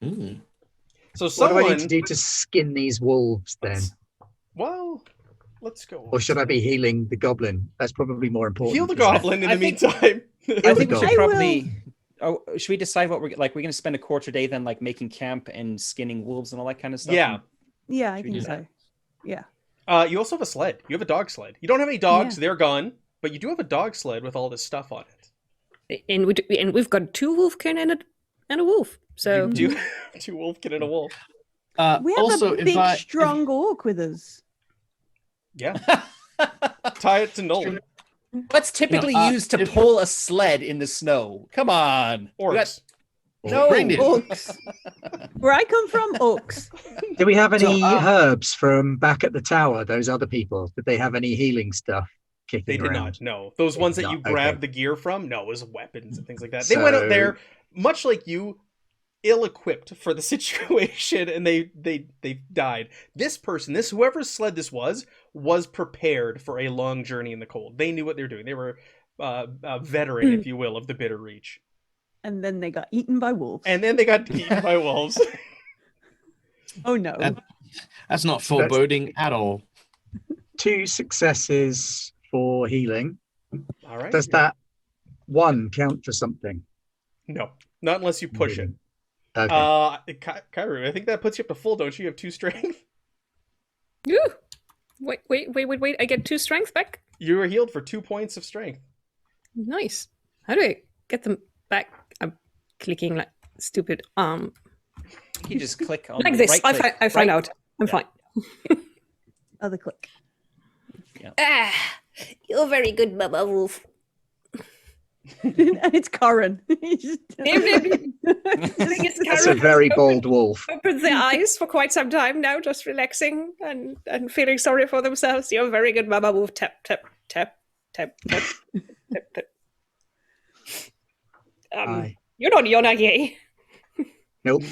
Mm. So What do someone. I need to do to skin these wolves then? Well, let's go. Or should I be healing the goblin? That's probably more important. Heal the isn't it? goblin in I the think- meantime. I think we I should will- probably. Oh, should we decide what we're like? We're gonna spend a quarter day then, like making camp and skinning wolves and all that kind of stuff. Yeah. Yeah, I Should we think do so. Yeah. You also have a sled. You have a dog sled. You don't have any dogs; they're gone. But you do have a dog sled with all this stuff on it. And we've got 2 wolfkin and a wolf. So You do 2 wolfkin and a wolf. We have Also, a big, if strong orc with us. Yeah. Tie it to Nolan. What's typically used to pull a sled in the snow? Come on. We got- Orcs. No. Reindeer. Orcs. Where I come from, orcs. Do we have any So, herbs from back at the tower? Those other people? Did they have any healing stuff kicking They did around? not. No, those They ones did that you not, okay. grabbed the gear from. No, it was weapons and things like that. They went out So- there much like you, ill-equipped for the situation, and they died. This person, whoever's sled this was prepared for a long journey in the cold. They knew what they were doing. They were a veteran, if you will, of the Bitter Reach. And then they got eaten by wolves. And then they got eaten by wolves. Oh no. That's not foreboding at all. 2 successes for healing. All right. Does that 1 count for something? No, not unless you push it. Okay. Kairu, I think that puts you up to full, don't you? You have 2 strength. Ooh. Wait. I get 2 strength back? You were healed for 2 points of strength. Nice. How do I get them back? I'm clicking like stupid You just click on like the this. right I click, find right- out. I'm fine. Other click. Ah, you're very good, Baba Wolf. And it's Corin. He just- That's a very bold wolf. Opened their eyes for quite some time now, just relaxing and feeling sorry for themselves. You're very good, Baba Wolf. Tap, tap, tap, tap, tap, tap, tap. Aye. You're not Yonage. Nope.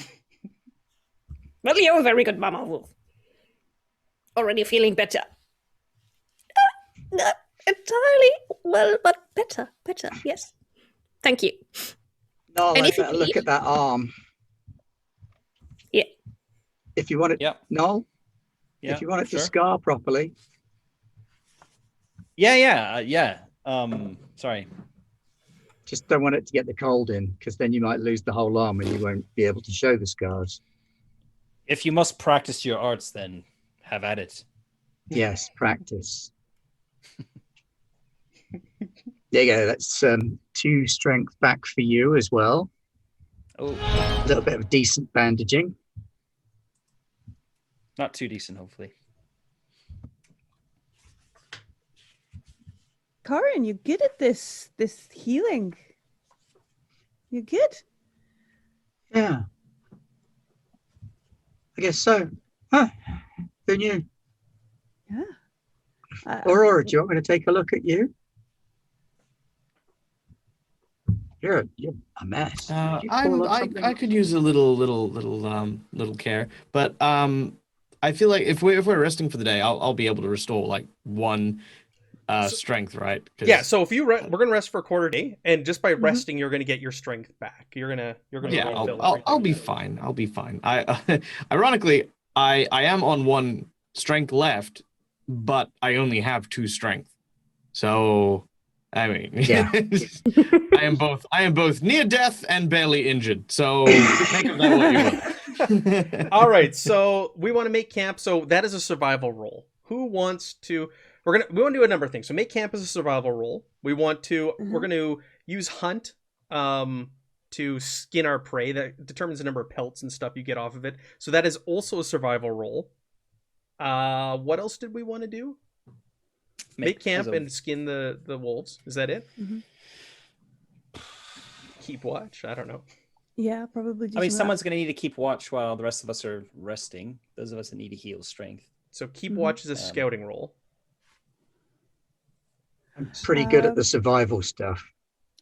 Well, you're a very good Mama Wolf. Already feeling better. Not entirely well, but better, yes. Thank you. No, And I if you better look eat- at that arm. Yeah. If you want it, Yep. Noel, Yeah, if you want it sure. to scar properly, Yeah. Sorry. just don't want it to get the cold in, because then you might lose the whole arm and you won't be able to show the scars. If you must practice your arts, then have at it. Yes, practice. There you go. That's 2 strength back for you as well. Oh, A little bit of decent bandaging. not too decent, hopefully. Corin, you're good at this healing. You're good. Yeah. I guess so. Huh. Who knew? Yeah. Aurora, do you want me to take a look at you? You're a mess. Did you fall on something? I could use a little care, but I feel like if we're resting for the day, I'll be able to restore like 1 strength, right? 'Cause, Yeah, so if we're gonna rest for a quarter day, and just by resting, you're gonna get your strength back. You're gonna yeah, refill I'll everything. be fine. I'll be fine. I ironically, I am on 1 strength left, but I only have 2 strength. So, I mean, Yeah. I am both near death and barely injured. So make of that what you will. All right, so we want to make camp. So that is a survival roll. Who wants to? We want to do a number of things. So make camp as a survival roll. We're going to use hunt to skin our prey. That determines the number of pelts and stuff you get off of it. So that is also a survival roll. What else did we want to do? Make camp and skin the wolves. Is that it? Mm-hmm. Keep watch. I don't know. Yeah, probably. I mean, someone's going to need to keep watch while the rest of us are resting. Those of us that need to heal strength. So keep watch is a scouting roll. I'm pretty good at the survival stuff.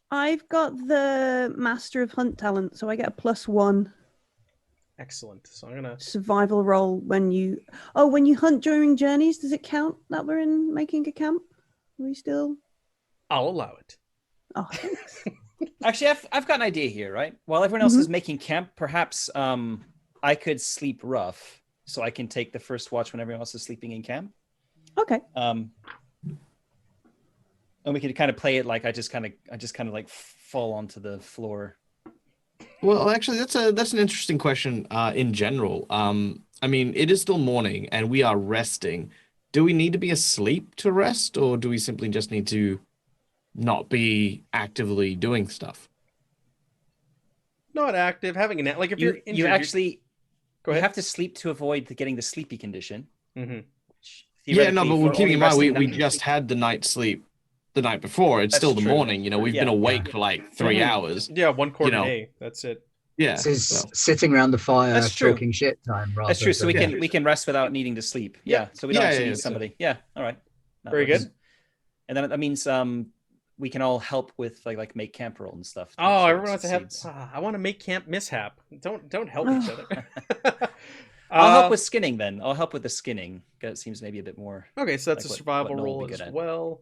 I've got the Master of Hunt talent, so I get a +1 Excellent. So I'm gonna survival roll when you hunt during journeys. Does it count that we're in making a camp? Are we still? I'll allow it. Oh, thanks. Actually, I've got an idea here, right? While everyone else is making camp, perhaps I could sleep rough, so I can take the first watch when everyone else is sleeping in camp. Okay. And we could kind of play it like I just kind of like fall onto the floor. Well, actually, that's an interesting question in general. I mean, it is still morning and we are resting. Do we need to be asleep to rest, or do we simply just need to not be actively doing stuff? Not active, having a nap. Like if you're injured, you actually go ahead. You have to sleep to avoid getting the sleepy condition. Mm-hmm. Yeah, no, but we're keeping in mind we just had the night sleep the night before. It's still the morning. You know, we've been awake for like 3 hours. Yeah, 1 quarter day. That's it. Yeah, This is sitting around the fire, That's true. talking shit time. Rather That's true. So than- we can rest without needing to sleep. Yeah. So we don't actually need somebody. Yeah. All right. That Very works. good. And then that means we can all help with like make camp roll and stuff. to make Oh, sure it everyone wants to have. succeeds. I want to make camp mishap. Don't help each other. I'll help with skinning then. I'll help with the skinning. That seems maybe a bit more. Okay, so that's like a survival Noel roll would be as good at. well.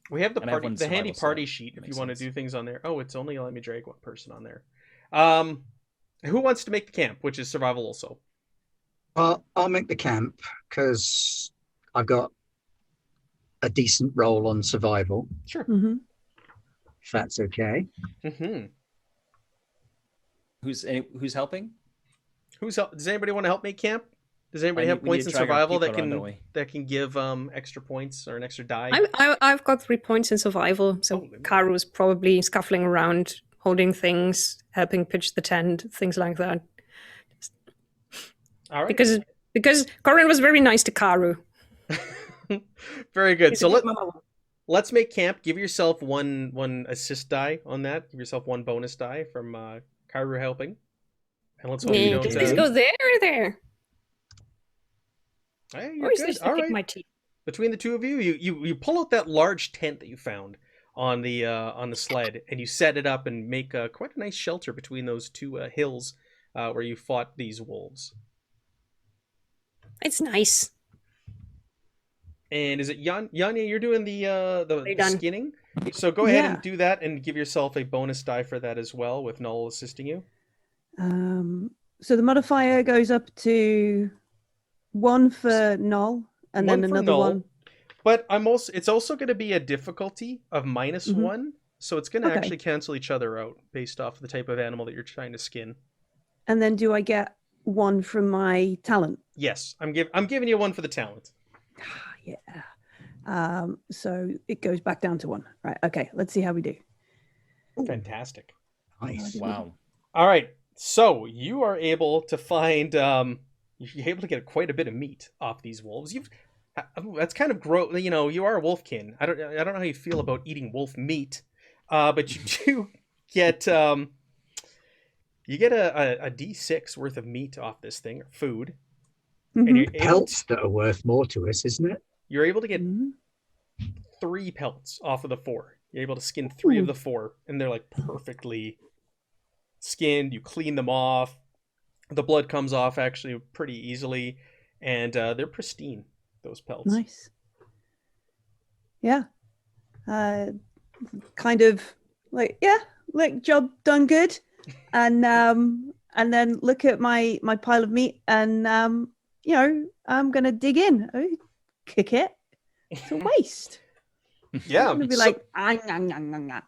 We have And I have one the handy survival, so party that sheet if you makes want to sense. do things on there. Oh, it's only let me drag 1 person on there. Who wants to make the camp, which is survival also? Well, I'll make the camp because I've got a decent roll on survival. Sure. Mm-hmm. If that's okay. Mm-hmm. Who's helping? Does anybody want to help make camp? Does anybody have We need points to in drag our survival people around, don't we? that can give extra points or an extra die? I've got 3 points in survival, so Oh, Karu's probably scuffling around, holding things, helping pitch the tent, things like that. All right. Because Corin was very nice to Karu. Very good. He's So a good mama. let's make camp. Give yourself one assist die on that. Give yourself 1 bonus die from Karu helping. And let's hope you don't. Just go there or there. Hey, Or you're is good. this to All pick right. my teeth? Between the two of you, you pull out that large tent that you found on the sled, and you set it up and make quite a nice shelter between those 2 hills where you fought these wolves. It's nice. And is it Yanya? You're doing the done. skinning, so go ahead Yeah. and do that, and give yourself a bonus die for that as well, with Noel assisting you. So the modifier goes up to 1 for Null, and One then for another Null. 1. But it's also going to be a difficulty of -1, so it's going to Okay. actually cancel each other out based off the type of animal that you're trying to skin. And then do I get one from my talent? Yes, I'm giving you one for the talent. Yeah. So it goes back down to 1. Right. Okay. Let's see how we do. Fantastic. Nice. Wow. All right. So you are able to find. You're able to get quite a bit of meat off these wolves. That's kind of gross. You know, you are a wolfkin. I don't know how you feel about eating wolf meat, but you do get you get a D6 worth of meat off this thing, or food, and Mhm. you're able Pelts that are worth more to us, isn't it? you're able to get Mhm. 3 pelts off of the 4. You're able to skin 3 of Ooh. the 4, and they're like perfectly skinned. You clean them off. The blood comes off actually pretty easily, and they're pristine. Those pelts. Nice. Yeah. Kind of like, yeah, like job done good. And then look at my pile of meat and you know, I'm gonna dig in. Oh, kick it. It's a waste. Yeah. I'm gonna be like, ah.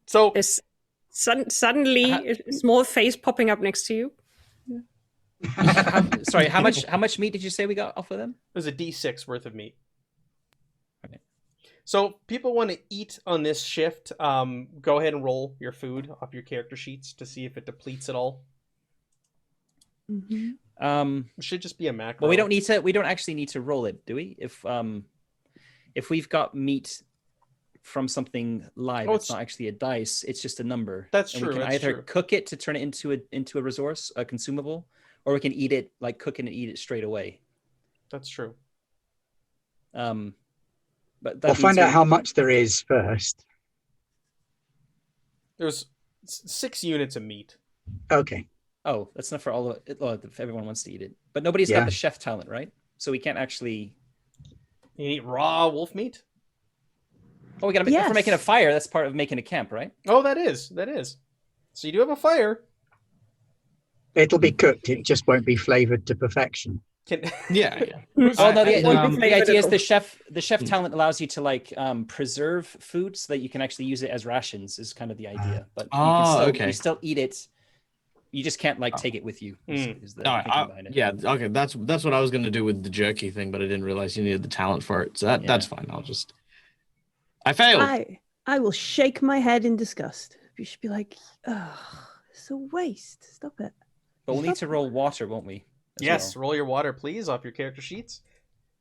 So There's suddenly a small face popping up next to you. Sorry, how much meat did you say we got off of them? there's a D6 worth of meat. Okay. So people want to eat on this shift. Go ahead and roll your food off your character sheets to see if it depletes at all. Mhm. It should just be a macro. Well, we don't actually need to roll it, do we? If we've got meat from something live, it's not actually a dice, it's just a number. That's and true. We can that's either true. cook it to turn it into a resource, a consumable, or we can eat it, like cook it and eat it straight away. That's true. But I'll find out how much there is first. There's 6 units of meat. Okay. Oh, that's not for all of it. If everyone wants to eat it, but nobody's Yeah. got the chef talent, right? So we can't actually. You eat raw wolf meat? Oh, we gotta. If we're making a fire, that's part of making a camp, right? Oh, that is. So you do have a fire. It'll be cooked. It just won't be flavored to perfection. Yeah. Oh no, the flavored idea is at the chef talent allows you to like preserve food so that you can actually use it as rations. Is kind of the idea, but you still eat it. You just can't like take it with you. Is the thinking behind it. Yeah, okay, that's what I was gonna do with the jerky thing, but I didn't realize you needed the talent for it. So that's fine. I failed. I will shake my head in disgust. You should be like, oh, it's a waste. Stop it. But we'll need to roll water, won't we? Yes, roll your water, please, off your character sheets.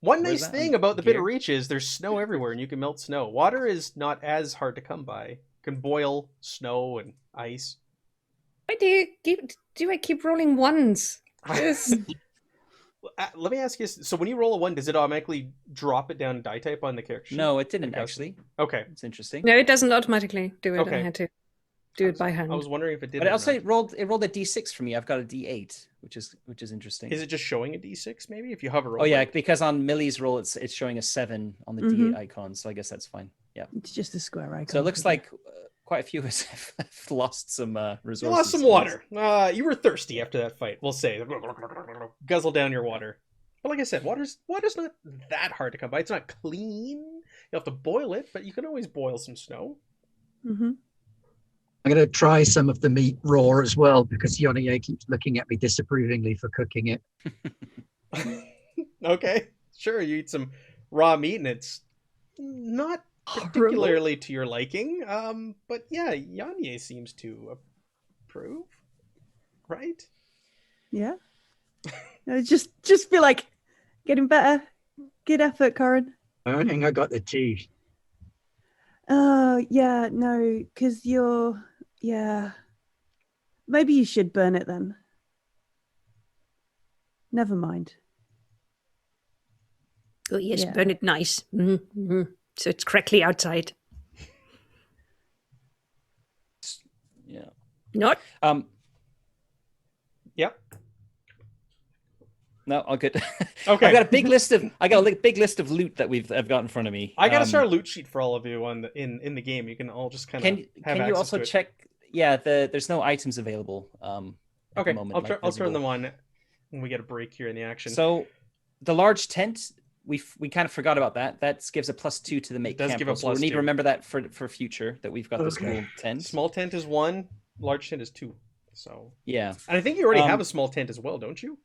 One Where's nice that? thing about the Gear? Bitter Reach is there's snow everywhere, and you can melt snow. Water is not as hard to come by. You can boil snow and ice. Why do I keep rolling ones? Yes. Let me ask you, so when you roll a 1, does it automatically drop it down die type on the character sheet? No, it didn't Because- actually. Okay. It's interesting. No, it doesn't automatically do it. Okay. I had to do it by hand. I was wondering if it did. But or it also not. rolled a D6 for me. I've got a D8, which is interesting. Is it just showing a D6 maybe if you hover over? Oh yeah, it? because on Millie's roll, it's showing a 7 on the D8 icon, so I guess that's fine. Yeah. It's just a square icon. So it looks like quite a few of us have lost some resources. You lost some water. You were thirsty after that fight. We'll say guzzle down your water. But like I said, water's not that hard to come by. It's not clean. You have to boil it, but you can always boil some snow. Mm-hmm. I'm going to try some of the meat raw as well because Yoniye keeps looking at me disapprovingly for cooking it. Okay, sure. You eat some raw meat, and it's not particularly to your liking. But yeah, Yanye seems to approve, right? Yeah. No, just be like, getting better. Good effort, Corin. I don't think I got the tea. Oh, yeah, no, because yeah. Maybe you should burn it then. Never mind. Oh yes, Yeah. burn it nice. Mm-hmm. So it's crackly outside. Yeah. Not. Yep. No, all good. Okay. I got a big list of loot that I've got in front of me. I got to start a loot sheet for all of you on in the game. You can all just kind of Can you also check? Yeah, there's no items available. At Okay, the moment, I'll like turn visible. them on when we get a break here in the action. So, the large tent, we kind of forgot about that. That gives a +2 to the make does camp give a roll, so we need +2. to remember that for future that we've got this Okay. cool tent. Small tent is 1, large tent is 2. So Yeah, and I think you already have Um, a small tent as well, don't you?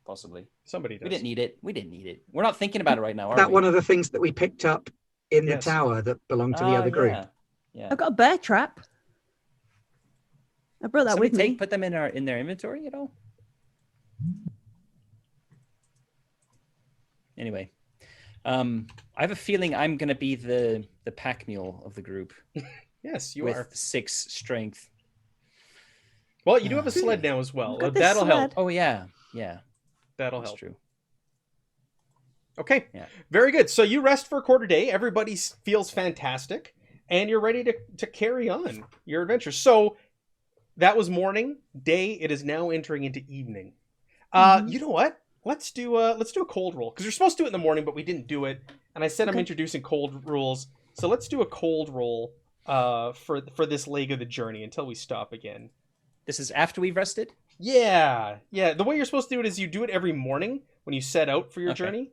possibly. Somebody does. We didn't need it. We didn't need it. We're not thinking about it right now, are That we? one of the things that we picked up in the Yes. tower that belonged to the other group. Yeah. Yeah. I've got a bear trap. I brought that Somebody with me. put them in their inventory at all? Anyway, I have a feeling I'm gonna be the pack mule of the group Yes, you with are. 6 strength. Well, you do have a sled now as well. I've got this That'll help. sled. Oh yeah, That'll that's help. true. Okay. Yeah. Very good. So you rest for a quarter day. Everybody feels fantastic, and you're ready to carry on your adventure. So that was morning. Day. It is now entering into evening. You know what? Let's do a cold roll because you're supposed to do it in the morning, but we didn't do it. And I said I'm Okay. introducing cold rules, so let's do a cold roll for this leg of the journey until we stop again. This is after we've rested? Yeah. The way you're supposed to do it is you do it every morning when you set out for your Okay. journey.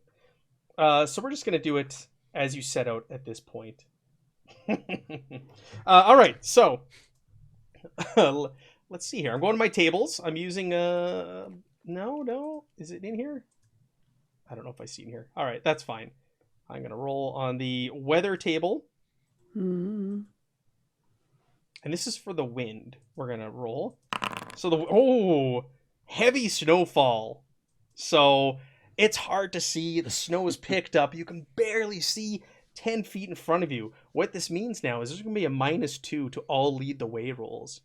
So we're just gonna do it as you set out at this point. All right. So let's see here. I'm going to my tables. I'm using no. Is it in here? I don't know if I see it in here. All right, that's fine. I'm gonna roll on the weather table, Mm. and this is for the wind. We're gonna roll. So heavy snowfall. So it's hard to see. The snow is picked up. You can barely see 10 feet in front of you. What this means now is there's going to be a -2 to all lead the way rolls.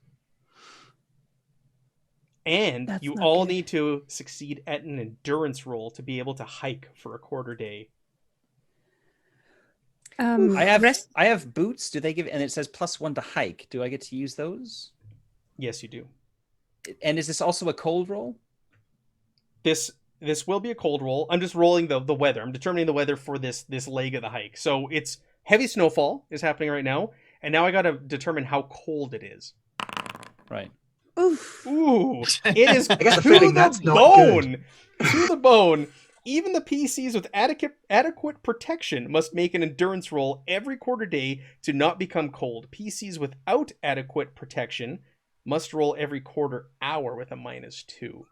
And That's you not all good. need to succeed at an endurance roll to be able to hike for a quarter day. I have Rest. I have boots. Do they give and it says +1 to hike. Do I get to use those? Yes, you do. And is this also a cold roll? This will be a cold roll. I'm just rolling the weather. I'm determining the weather for this leg of the hike. So it's heavy snowfall is happening right now, and now I got to determine how cold it is. Right. Oof. Ooh, it is I get the to feeling the that's not bone. To the bone. Even the PCs with adequate protection must make an endurance roll every quarter day to not become cold. PCs without adequate protection must roll every quarter hour with a -2.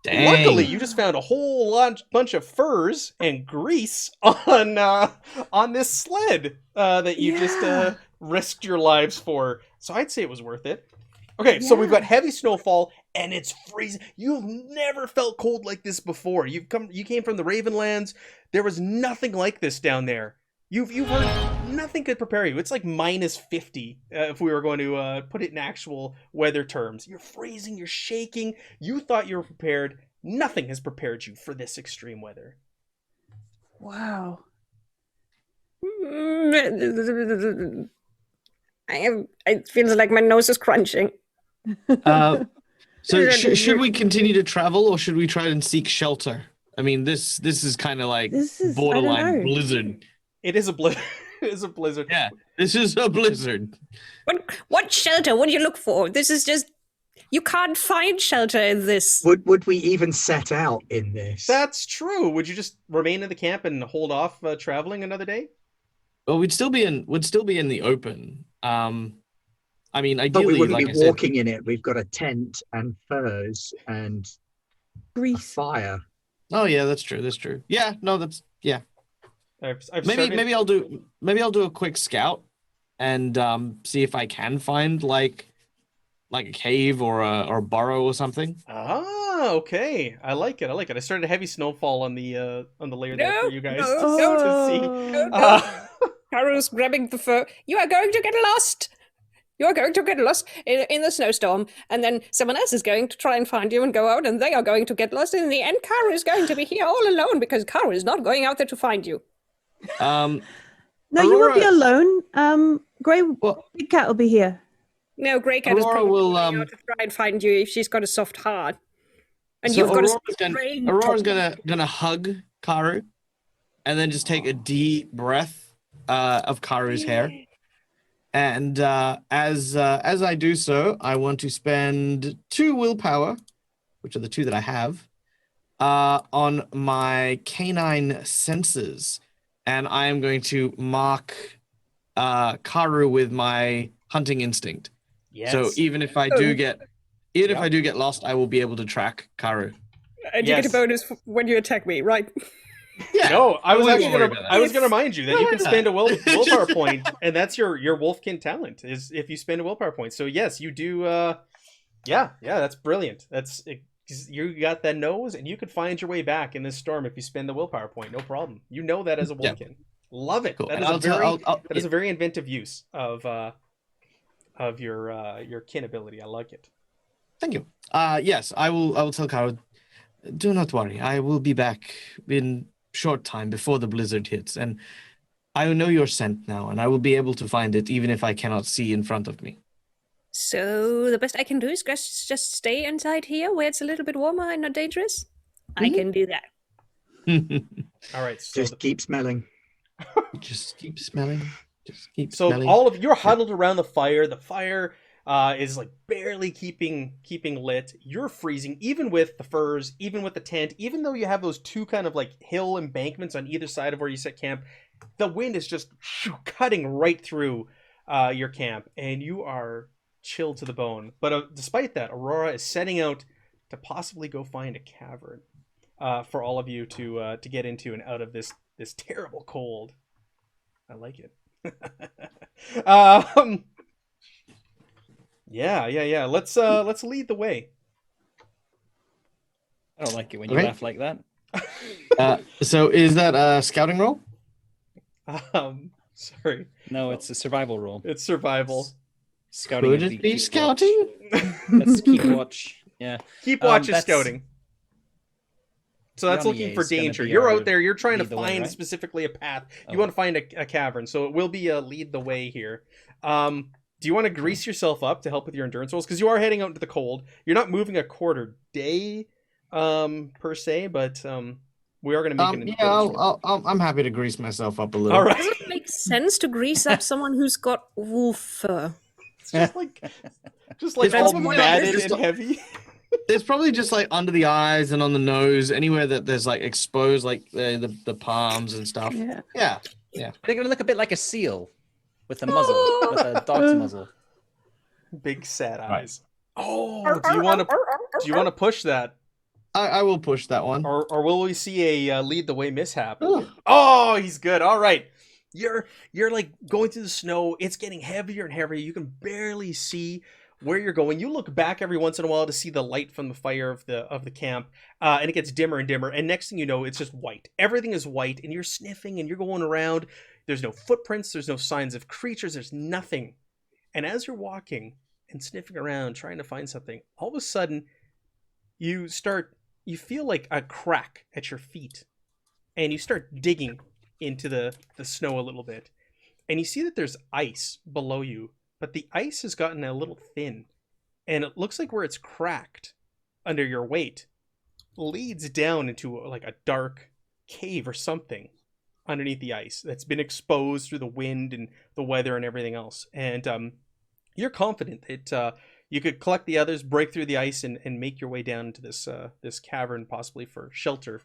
Dang. Luckily, you just found a whole bunch of furs and grease on this sled that you just Yeah. risked your lives for. So I'd say it was worth it. Okay, so we've got heavy snowfall and it's freezing. You've never felt cold like this before. You came from the Ravenlands. There was nothing like this down there. You've heard nothing could prepare you. It's like -50 if we were going to put it in actual weather terms. You're freezing. You're shaking. You thought you were prepared. Nothing has prepared you for this extreme weather. Wow. It feels like my nose is crunching. So should we continue to travel or should we try and seek shelter? I mean, this is kind of like This is- I don't borderline know. blizzard. It is a blizzard. It is a blizzard. Yeah, this is a blizzard. What shelter would you look for? This is just you can't find shelter in this. Would we even set out in this? That's true. Would you just remain in the camp and hold off traveling another day? Well, we'd still be in the open. I mean, but ideally, we wouldn't like be I said, walking in it. We've got a tent and furs and a Grease. fire. oh yeah, that's true. That's true. Yeah, no, that's yeah. I've Maybe started... maybe I'll do a quick scout and see if I can find like a cave or a burrow or something. Ah, okay. I like it. I started a heavy snowfall on the layer there No, for you guys no, to see. no. Uh, Carol's grabbing the fur. You are going to get lost. You are going to get lost in the snowstorm, and then someone else is going to try and find you and go out, and they are going to get lost. And in the end, Carol is going to be here all alone because Carol is not going out there to find you. Um, No, you won't be Aurora- alone. Grey well, Big Cat will be here. No, Grey Cat is Aurora probably will, going out to try and find you if she's got a soft heart. And so you've got Aurora's gonna hug Karu, and then just take a deep breath of Karu's hair. And as I do so, I want to spend 2 willpower, which are the 2 that I have, on my canine senses, and I am going to mark Karu with my hunting instinct. yes. So even if I do get Even if I do get lost, I will be able to track Karu. And you get a Yes. bonus when you attack me, right? Yeah. No, I was we actually won't worry gonna. about I that. was gonna remind you that Don't you worry can about spend a that. willpower point, and that's your wolfkin talent. Is if you spend a willpower point. So yes, you do. Yeah, that's brilliant. That's you got that nose, and you could find your way back in this storm if you spend the willpower point. No problem. You know that as a Yeah. wolfkin. Love it. Cool. That And is a very I'll- is a very inventive use of your kin ability. I like it. Thank you. Yes, I will tell Karu. Do not worry. I will be back in short time before the blizzard hits, and I know your scent now, and I will be able to find it even if I cannot see in front of me. So the best I can do is just stay inside here where it's a little bit warmer and not dangerous. I Mhm. can do that. All right. So Just keep smelling. Just keep smelling. Just keep So smelling. all of you're huddled around the fire. The fire is like barely keeping lit. You're freezing, even with the furs, even with the tent, even though you have those two kind of like hill embankments on either side of where you set camp. The wind is just cutting right through your camp, and you are chilled to the bone. But despite that, Aurora is setting out to possibly go find a cavern for all of you to get into and out of this terrible cold. I like it. Yeah. Let's lead the way. I don't like it when you Okay. laugh like that. So is that a scouting roll? Sorry, No, it's a survival roll. it's survival. Scouting Could would it be keep scouting? Watch. Let's keep watch. Yeah. Keep watch is that's- scouting. So that's Yanni looking for is gonna danger. be You're our out there. You're trying to lead the way, find right? specifically a path. You Oh. want to find a cavern. So it will be a lead the way here. Do you want to grease yourself up to help with your endurance rolls? Because you are heading out into the cold. You're not moving a quarter day, per se, but we are going to make an endurance roll. I'm happy to grease myself up a little. All right. Does it make sense to grease up someone who's got wolf fur? It's just like It's all probably matted just- and heavy. There's probably just like under the eyes and on the nose, anywhere that there's like exposed, like the palms and stuff. Yeah. Yeah. They're gonna look a bit like a seal with a muzzle, with a dog's muzzle. Big sad Right. eyes. Oh, do you want to push that, I will push that one. or will we see a lead the way mishap? Ugh. Oh, he's good. All right, you're like going through the snow. It's getting heavier and heavier. You can barely see where you're going. You look back every once in a while to see the light from the fire of the camp, and it gets dimmer and dimmer. And next thing you know, it's just white. Everything is white, and you're sniffing and you're going around. There's no footprints. There's no signs of creatures. There's nothing. And as you're walking and sniffing around trying to find something, all of a sudden you feel like a crack at your feet, and you start digging into the snow a little bit, and you see that there's ice below you, but the ice has gotten a little thin, and it looks like where it's cracked under your weight leads down into like a dark cave or something underneath the ice that's been exposed through the wind and the weather and everything else. And you're confident that you could collect the others, break through the ice, and make your way down into this cavern, possibly for shelter.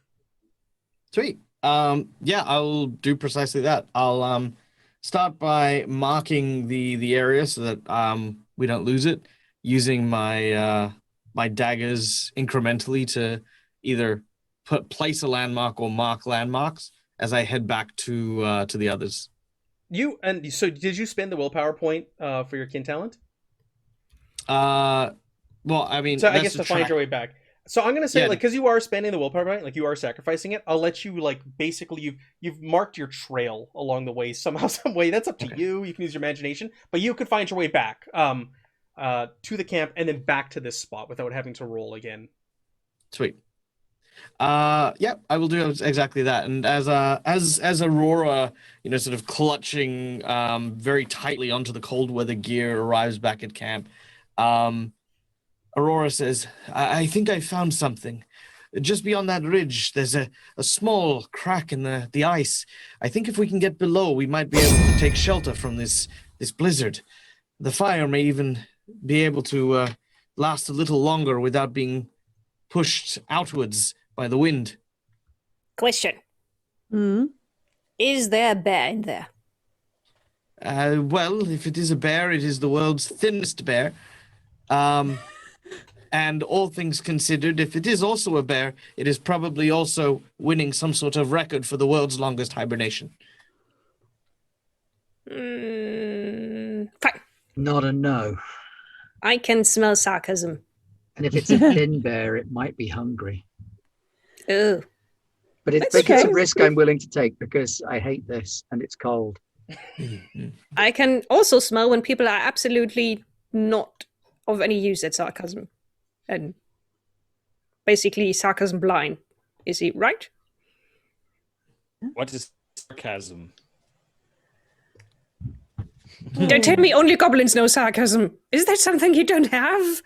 Sweet. Yeah, I'll do precisely that. I'll start by marking the area so that we don't lose it, using my my daggers incrementally to either place a landmark or mark landmarks as I head back to the others. So did you spend the willpower point for your kin talent? Well, I mean, So I that's guess to to find track- your way back. So I'm gonna say, Yeah. like, because you are spending the willpower point, like you are sacrificing it, I'll let you, like, basically you've marked your trail along the way somehow, some way. That's up to Okay. you. You can use your imagination, but you could find your way back to the camp and then back to this spot without having to roll again. Sweet. Yeah, I will do exactly that. And as Aurora, sort of clutching very tightly onto the cold weather gear, arrives back at camp, Aurora says, I think I found something. Just beyond that ridge, there's a small crack in the ice. I think if we can get below, we might be able to take shelter from this blizzard. The fire may even be able to last a little longer without being pushed outwards by the wind. Question. Hmm. Is there a bear in there? Well, if it is a bear, it is the world's thinnest bear. And all things considered, if it is also a bear, it is probably also winning some sort of record for the world's longest hibernation. Fine. Not a no. I can smell sarcasm. And if it's a thin bear, it might be hungry. Oh. But it's okay. a risk I'm willing to take because I hate this and it's cold. I can also smell when people are absolutely not of any use at sarcasm. And basically sarcasm blind. Is he right? What is sarcasm? Don't tell me only goblins know sarcasm. Is that something you don't have?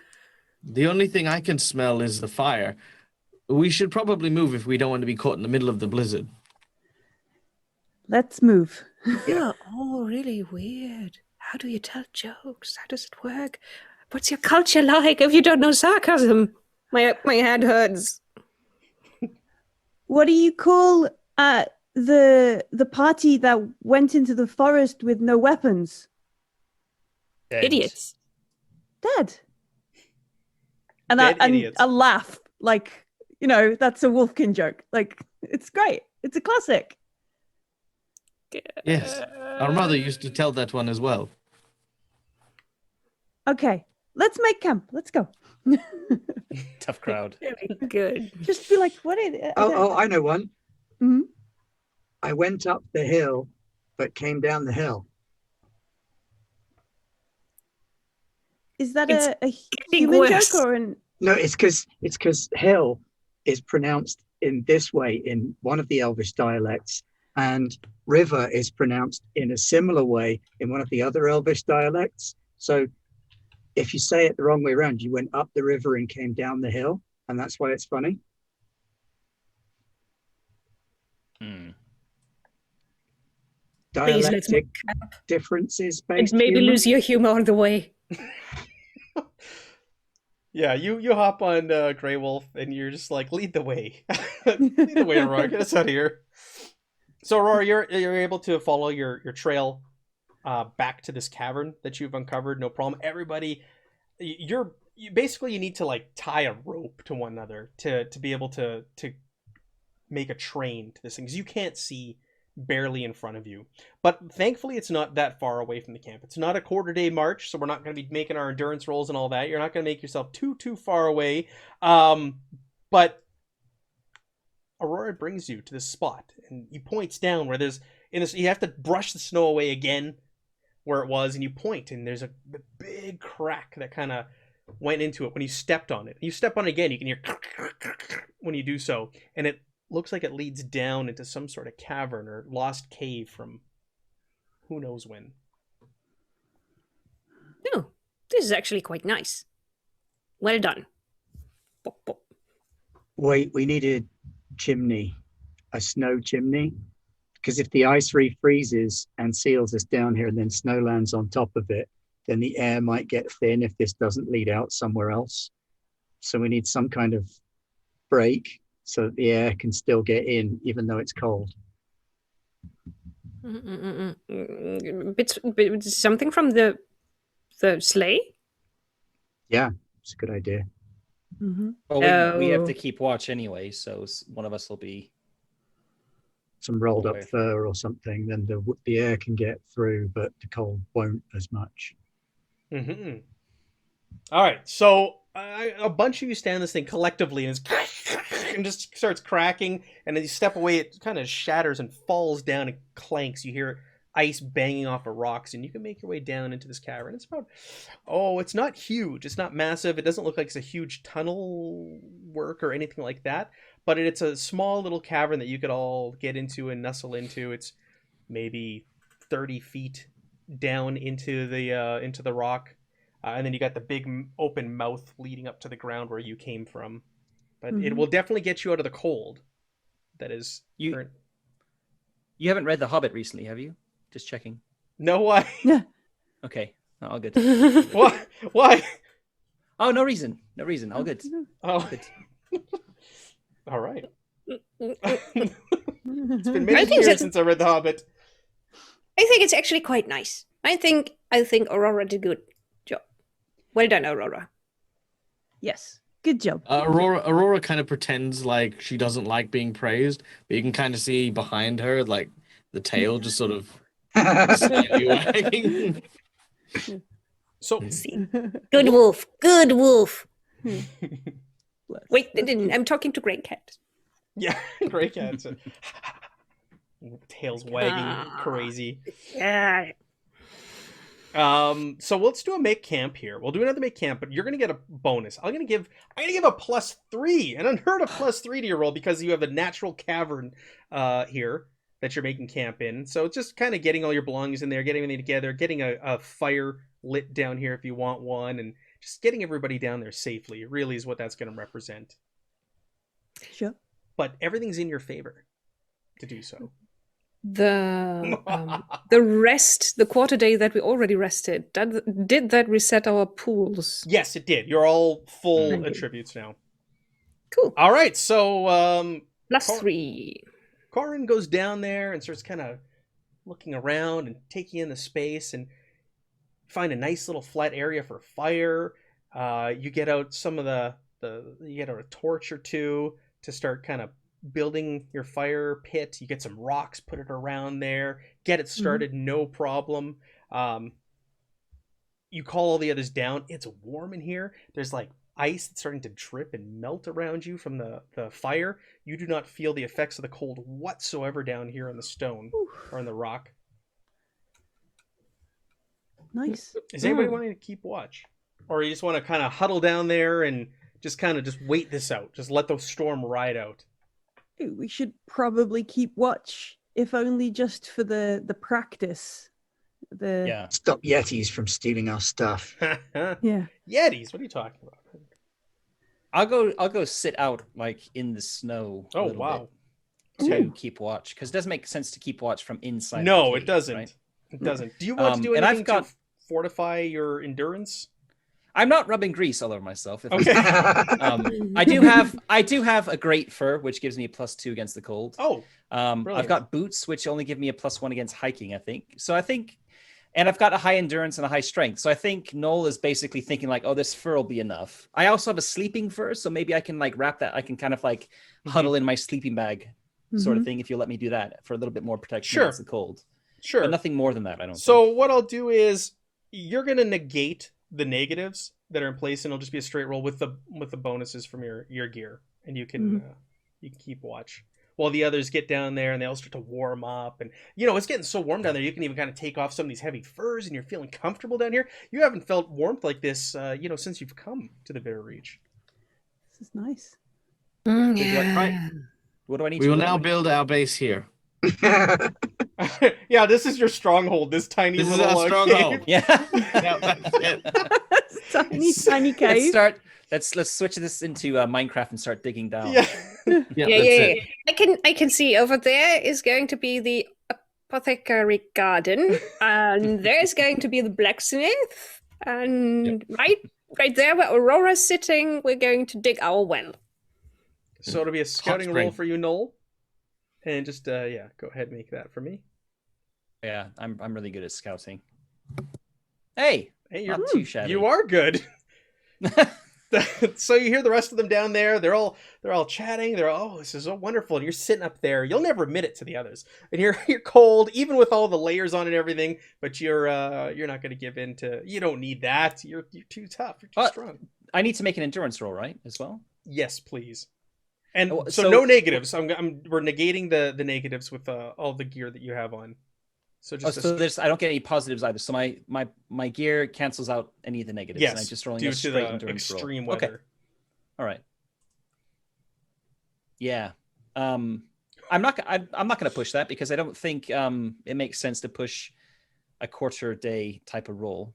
The only thing I can smell is the fire. We should probably move if we don't want to be caught in the middle of the blizzard. Let's move. Yeah. Oh, really weird. How do you tell jokes? How does it work? What's your culture like if you don't know sarcasm? My head hurts. What do you call the party that went into the forest with no weapons? Dead. Idiots. Dead. And Dead I idiots. laugh like, you know, that's a Wolfkin joke. Like, it's great. It's a classic. Yes, our mother used to tell that one as well. Okay, let's make camp. Let's go. Tough crowd. Very good. Just be like, what is it? Oh, I know one. Mhm. I went up the hill, but came down the hill. Is that It's a getting human worse. joke or an? No, it's because hill is pronounced in this way in one of the Elvish dialects, and river is pronounced in a similar way in one of the other Elvish dialects. So if you say it the wrong way around, you went up the river and came down the hill, and that's why it's funny. Hmm. Please, let's Dialectic differences And based maybe humor. lose your humor on the way. Yeah, you hop on Grey Wolf and you're just like, lead the way. Lead the way, Aurora. Get us out of here. So, Aurora, you're able to follow your trail back to this cavern that you've uncovered. No problem. Everybody, you basically you need to like tie a rope to one another to be able to make a train to this thing because you can't see barely in front of you. But thankfully, it's not that far away from the camp. It's not a quarter-day march, so we're not going to be making our endurance rolls and all that. You're not going to make yourself too far away. But Aurora brings you to this spot, and he points down where there's you have to brush the snow away again where it was, and you point, and there's a big crack that kind of went into it when you stepped on it. You step on it again, you can hear when you do so, and it looks like it leads down into some sort of cavern or lost cave from who knows when. Oh, this is actually quite nice. Well done. Pop, pop. Wait, we needed chimney, a snow chimney, because if the ice refreezes and seals us down here and then snow lands on top of it, then the air might get thin if this doesn't lead out somewhere else. So we need some kind of break so that the air can still get in even though it's cold. Bit something from the sleigh? Yeah, it's a good idea. Mm-hmm. Well, we have Oh. to keep watch anyway, so one of us will be. Some rolled up Okay. fur or something, then the air can get through, but the cold won't as much. Mm-hmm. All right, so a bunch of you stand this thing collectively and, and just starts cracking, and as you step away, it kind of shatters and falls down and clanks. You hear ice banging off of rocks, and you can make your way down into this cavern. It's about, it's not huge. It's not massive. It doesn't look like it's a huge tunnel work or anything like that, but it's a small little cavern that you could all get into and nestle into. It's maybe 30 feet down into the rock. And then you got the big open mouth leading up to the ground where you came from. But it Mhm. will definitely get you out of the cold. That is... You haven't read The Hobbit recently, have you? Just checking. No, why? Okay, all good. Why? Why? Oh, no reason. No reason. All good. Oh, Good. all right. It's It's been I many think years that- since I read The Hobbit. I think it's actually quite nice. I think Aurora did good job. Well done, Aurora. Yes. Good job. Aurora kind of pretends like she doesn't like being praised, but you can kind of see behind her, like the tail just sort of slightly wagging. So See. Good wolf. Good wolf. Bless. Wait, That's cute. I'm talking to Grey Cat. yeah, great cat. So, tails wagging crazy. Yeah. So let's do a make camp here. We'll do another make camp, but you're gonna get a bonus. I'm gonna give a +3, an unheard of +3 to your roll because you have a natural cavern here that you're making camp in. So it's just kind of getting all your belongings in there, getting everything together, getting a fire lit down here if you want one, and just getting everybody down there safely really is what that's gonna represent. Sure. But everything's in your favor to do so. The rest, the quarter day that we already rested, did that reset our pools? Yes, it did. You're all full Thank you. attributes now. Cool. All right, so +3. Corin goes down there and starts kind of looking around and taking in the space and find a nice little flat area for fire. You get out some of you get out a torch or two to start kind of building your fire pit. You get some rocks, put it around there, get it started, no problem. You call all the others down. It's warm in here. There's like ice that's starting to drip and melt around you from the fire. You do not feel the effects of the cold whatsoever down here on the stone or on the rock. Nice. Is anybody wanting to keep watch? Or you just want to kind of huddle down there and just wait this out? Just let the storm ride out. Ooh, we should probably keep watch, if only just for the practice. Yeah. Stop Yetis from stealing our stuff. Yeah. Yetis, what are you talking about? I'll go sit out like in the snow. Oh, a little wow. bit to Ooh. keep watch, because it doesn't make sense to keep watch from inside. No, the it cave, doesn't. right? It doesn't. Do you want to do and anything I've got- to fortify your endurance? I'm not rubbing grease all over myself. If Okay. I do have a great fur, which gives me a +2 against the cold. Oh, I've brilliant. got boots, which only give me a +1 against hiking, I think. So I think, and I've got a high endurance and a high strength. So I think Noel is basically thinking like, oh, this fur will be enough. I also have a sleeping fur, so maybe I can like wrap that. I can kind of like huddle in my sleeping bag sort of thing if you let me do that for a little bit more protection Sure. against the cold. sure. But nothing more than that, I don't think. So what I'll do is you're going to negate the negatives that are in place, and it'll just be a straight roll with the bonuses from your gear, and you can keep watch while the others get down there and they all start to warm up. And it's getting so warm down there, you can even kind of take off some of these heavy furs, and you're feeling comfortable down here. You haven't felt warmth like this, since you've come to the Bitter Reach. This is nice. Right. What do I need We to will do? now build our base here. Yeah, this is your stronghold. This tiny This is little our stronghold. cave. Yeah. Yeah, that's it. tiny cave. Let's switch this into Minecraft and start digging down. Yeah. Yeah, Yeah. that's it. I can see over there is going to be the apothecary garden, and there's going to be the blacksmith, and right there where Aurora's sitting, we're going to dig our well. So it'll be a scouting spring. roll for you, Noel. And just go ahead and make that for me. Yeah, I'm really good at scouting. Hey, Hey, not too shabby. you are good. So you hear the rest of them down there. They're all chatting. They're all, this is so wonderful. And you're sitting up there. You'll never admit it to the others. And you're cold, even with all the layers on and everything. But you're not going to give in to. You don't need that. You're too tough. You're too strong. I need to make an endurance roll, right? As well. Yes, please. And Oh, so so- no negatives. We're negating the negatives with all the gear that you have on. So just I don't get any positives either. So my gear cancels out any of the negatives. yes, and I'm just rolling due a to straight the endurance extreme roll. weather. Okay. All right. Yeah. I'm not going to push that because I don't think it makes sense to push a quarter day type of roll.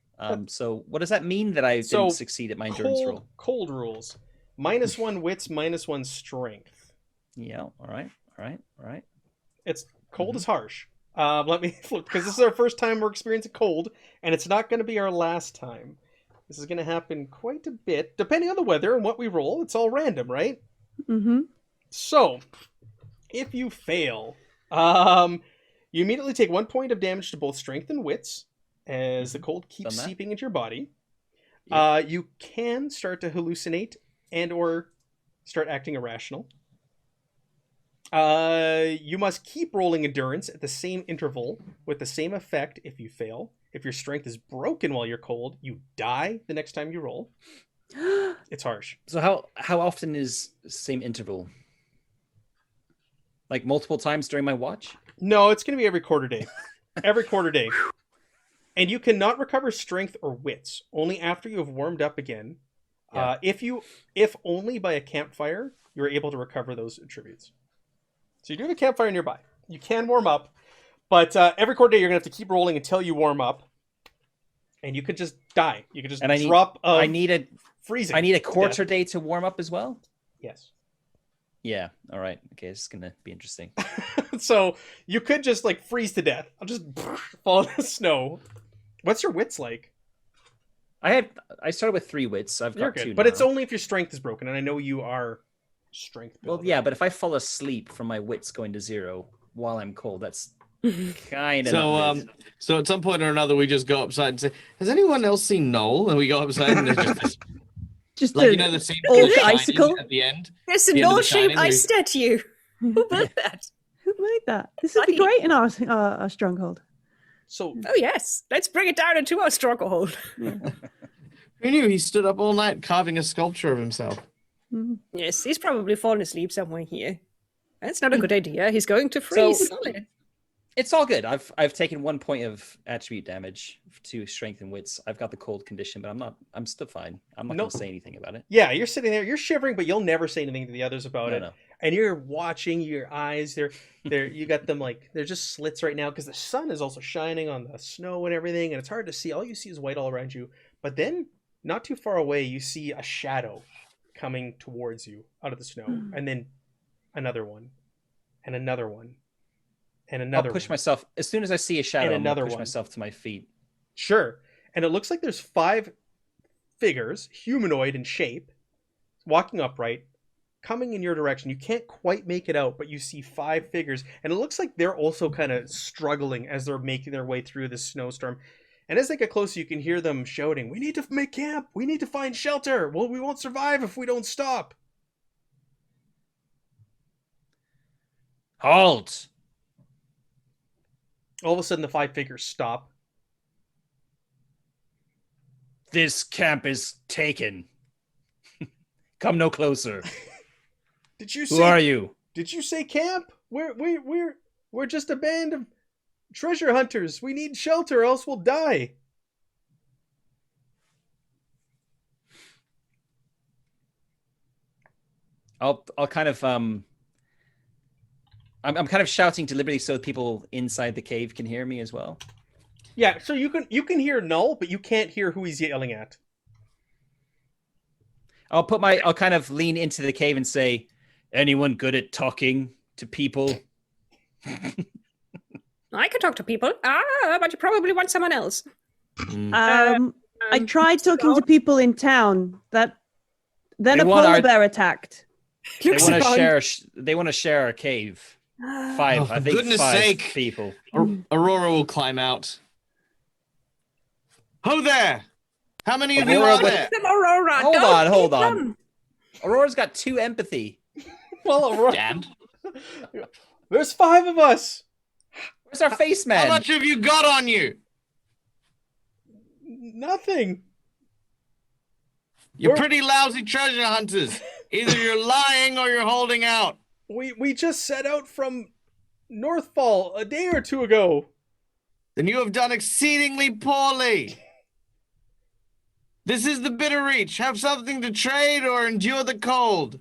So what does that mean that I didn't succeed at my endurance roll? Cold rules. -1 wits, -1 strength. Yeah. All right. It's cold is harsh. Let me flip, because this is our first time we're experiencing cold, and it's not going to be our last time. This is going to happen quite a bit, depending on the weather and what we roll. It's all random, right? Mm-hmm. So, if you fail, you immediately take 1 point of damage to both strength and wits, as the cold keeps Done that. seeping into your body. You can start to hallucinate and or start acting irrational. You must keep rolling endurance at the same interval with the same effect if you fail. If your strength is broken while you're cold, you die the next time you roll. It's harsh. So how often is same interval? Like multiple times during my watch? No, it's going to be every quarter day. Every quarter day. And you cannot recover strength or wits, only after you have warmed up again. Yeah. If only by a campfire, you're able to recover those attributes. So you do have a campfire nearby. You can warm up, but every quarter day you're going to have to keep rolling until you warm up. And you could just die. You could just drop freezing. I need a quarter day to warm up as well? Yes. Yeah. All right. Okay, this is going to be interesting. So you could just like freeze to death. I'll just fall in the snow. What's your wits like? I started with 3 wits. I've got 2 but now. it's only if your strength is broken, and I know you are strength builder. Well, yeah, but if I fall asleep from my wits going to 0 while I'm cold, that's kind of so at some point or another we just go upside and say, has anyone else seen Noel? And we go upside and there's just like, the scene Look from at The the Shining icicle. at the end. There's a The end of The no-shaped Shining, ice statue. Who built that? Who made that? This would be great in our stronghold. So Oh, yes. Let's bring it down into our stronghold. Who knew he stood up all night carving a sculpture of himself? Yes, he's probably fallen asleep somewhere here. That's not a good idea. He's going to freeze. it's all good. I've taken 1 point of attribute damage to strength and wits. I've got the cold condition, but I'm still fine. I'm not going to say anything about it. yeah, you're sitting there, you're shivering, but you'll never say anything to the others about it. No. And you're watching your eyes. They're you got them like they're just slits right now because the sun is also shining on the snow and everything, and it's hard to see. All you see is white all around you. But then, not too far away, you see a shadow coming towards you out of the snow, and then another one, and another one, and another. I'll push myself as soon as I see a shadow. I'm gonna push myself to my feet. Sure, and it looks like there's 5 figures, humanoid in shape, walking upright, coming in your direction. You can't quite make it out, but you see 5 figures, and it looks like they're also kind of struggling as they're making their way through this snowstorm. And as they get closer, you can hear them shouting, "We need to make camp! We need to find shelter! Well, we won't survive if we don't stop!" Halt! All of a sudden, the 5 figures stop. This camp is taken. Come no closer. Did you say? Who are you? Did you say camp? We're just a band of treasure hunters. We need shelter, or else we'll die. I'll kind of I'm kind of shouting deliberately so people inside the cave can hear me as well. Yeah, so you can hear Null, but you can't hear who he's yelling at. I'll kind of lean into the cave and say, anyone good at talking to people? I can talk to people. But you probably want someone else. I tried talking to people in town. Then a polar bear attacked. They want to share a cave. 5, I think. Goodness 5 sake. people. Aurora will climb out. Ho there! How many of you Aurora are there? Aurora, Hold on. Aurora's got 2 empathy. Well, Aurora, Damned. there's 5 of us. Where's our face man? How much have you got on you? Nothing. You're pretty lousy treasure hunters. Either you're lying or you're holding out. We just set out from Northfall a day or 2 ago. Then you have done exceedingly poorly. This is the Bitter Reach. Have something to trade or endure the cold.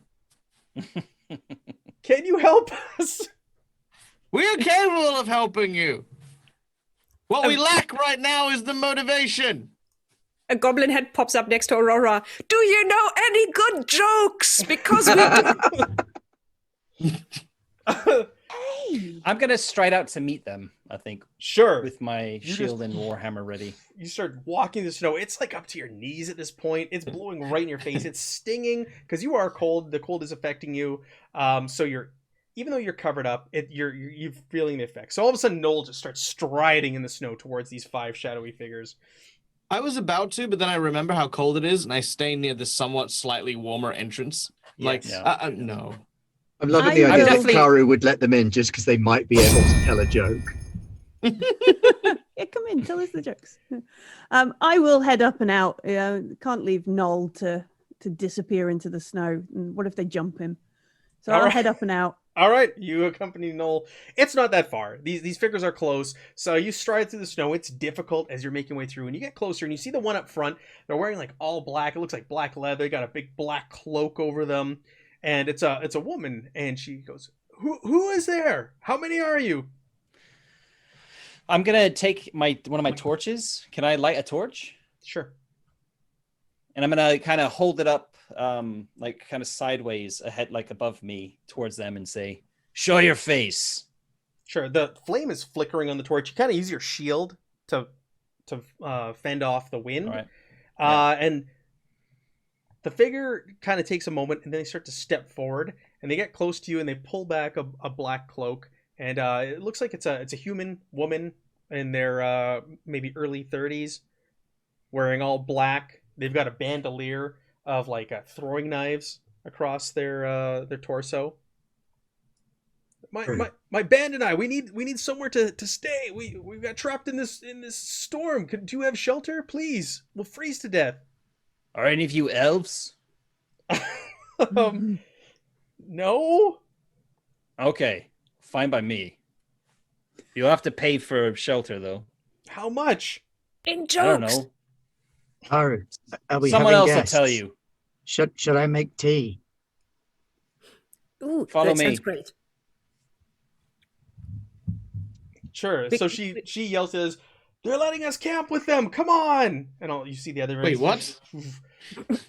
Can you help us? We are capable of helping you. What we lack right now is the motivation. A goblin head pops up next to Aurora. Do you know any good jokes? Because we do. I'm going to stride out to meet them, I think. Sure. With my shield and warhammer ready. You start walking the snow. It's like up to your knees at this point. It's blowing right in your face. It's stinging because you are cold. The cold is affecting you. So even though you're covered up, you're feeling the effects. So all of a sudden, Noel just starts striding in the snow towards these 5 shadowy figures. I was about to, but then I remember how cold it is, and I stay near the somewhat slightly warmer entrance. Like, Yeah. no. I'm loving I the idea will- that Karu would let them in just because they might be able to tell a joke. Yeah, come in, tell us the jokes. I will head up and out. Can't leave Noel to disappear into the snow. And what if they jump him? So All I'll right. head up and out. All right, you accompany Noel. It's not that far. These figures are close, so you stride through the snow. It's difficult as you're making your way through, and you get closer, and you see the one up front. They're wearing like all black. It looks like black leather. They got a big black cloak over them, and it's a woman. And she goes, "Who is there? How many are you?" I'm gonna take one of my torches. Can I light a torch? Sure. And I'm gonna kind of hold it up, like kind of sideways ahead, like above me, towards them, and say, "Show your face." Sure. The flame is flickering on the torch. You kind of use your shield to fend off the wind. All right. And the figure kind of takes a moment, and then they start to step forward, and they get close to you, and they pull back a black cloak, and it looks like it's a human woman in their maybe early 30s, wearing all black. They've got a bandolier of like throwing knives across their torso. My band and I, we need somewhere to stay. We got trapped in this storm. Do you have shelter, please? We'll freeze to death. Are any of you elves? No. Okay, fine by me. You'll have to pay for shelter, though. How much? In I don't jokes. know. Karu, are we Someone having else guests? will tell you. Should I make tea? Ooh, Follow that me. sounds great. Sure. So she yells at us, "They're letting us camp with them. Come on!" And you see the other Wait, what?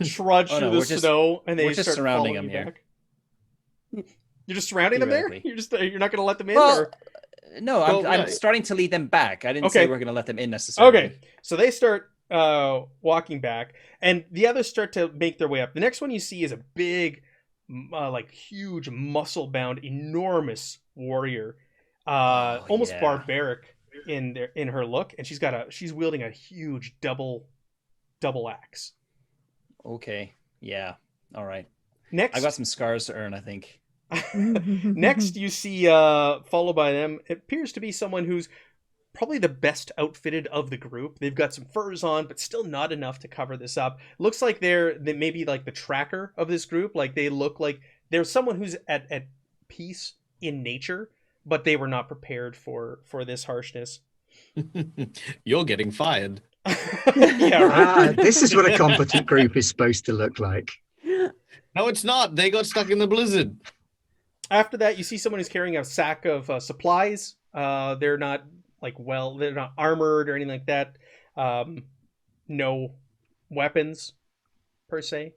trudge Oh, no, through we're the just- snow, and they we're just start surrounding following them you here. back. You're just surrounding them there. Theoretically. You're not going to let them in. Well, or? no, Well, I'm yeah. starting to lead them back. I didn't Okay. say we're going to let them in necessarily. Okay, so they start walking back, and the others start to make their way up. The next one you see is a big, like huge, muscle-bound, enormous warrior, almost yeah. barbaric in her look, and she's wielding a huge double axe. Okay. Yeah. All right. Next, I got some scars to earn, I think. next you see, followed by them, it appears to be someone who's probably the best outfitted of the group. They've got some furs on, but still not enough to cover this up. Looks like they may be like the tracker of this group. Like they look like there's someone who's at peace in nature, but they were not prepared for this harshness. You're getting fired. Yeah, right. This is what a competent group is supposed to look like. No, it's not. They got stuck in the blizzard. After that, you see someone who's carrying a sack of supplies. They're not they're not armored or anything like that. No weapons per se.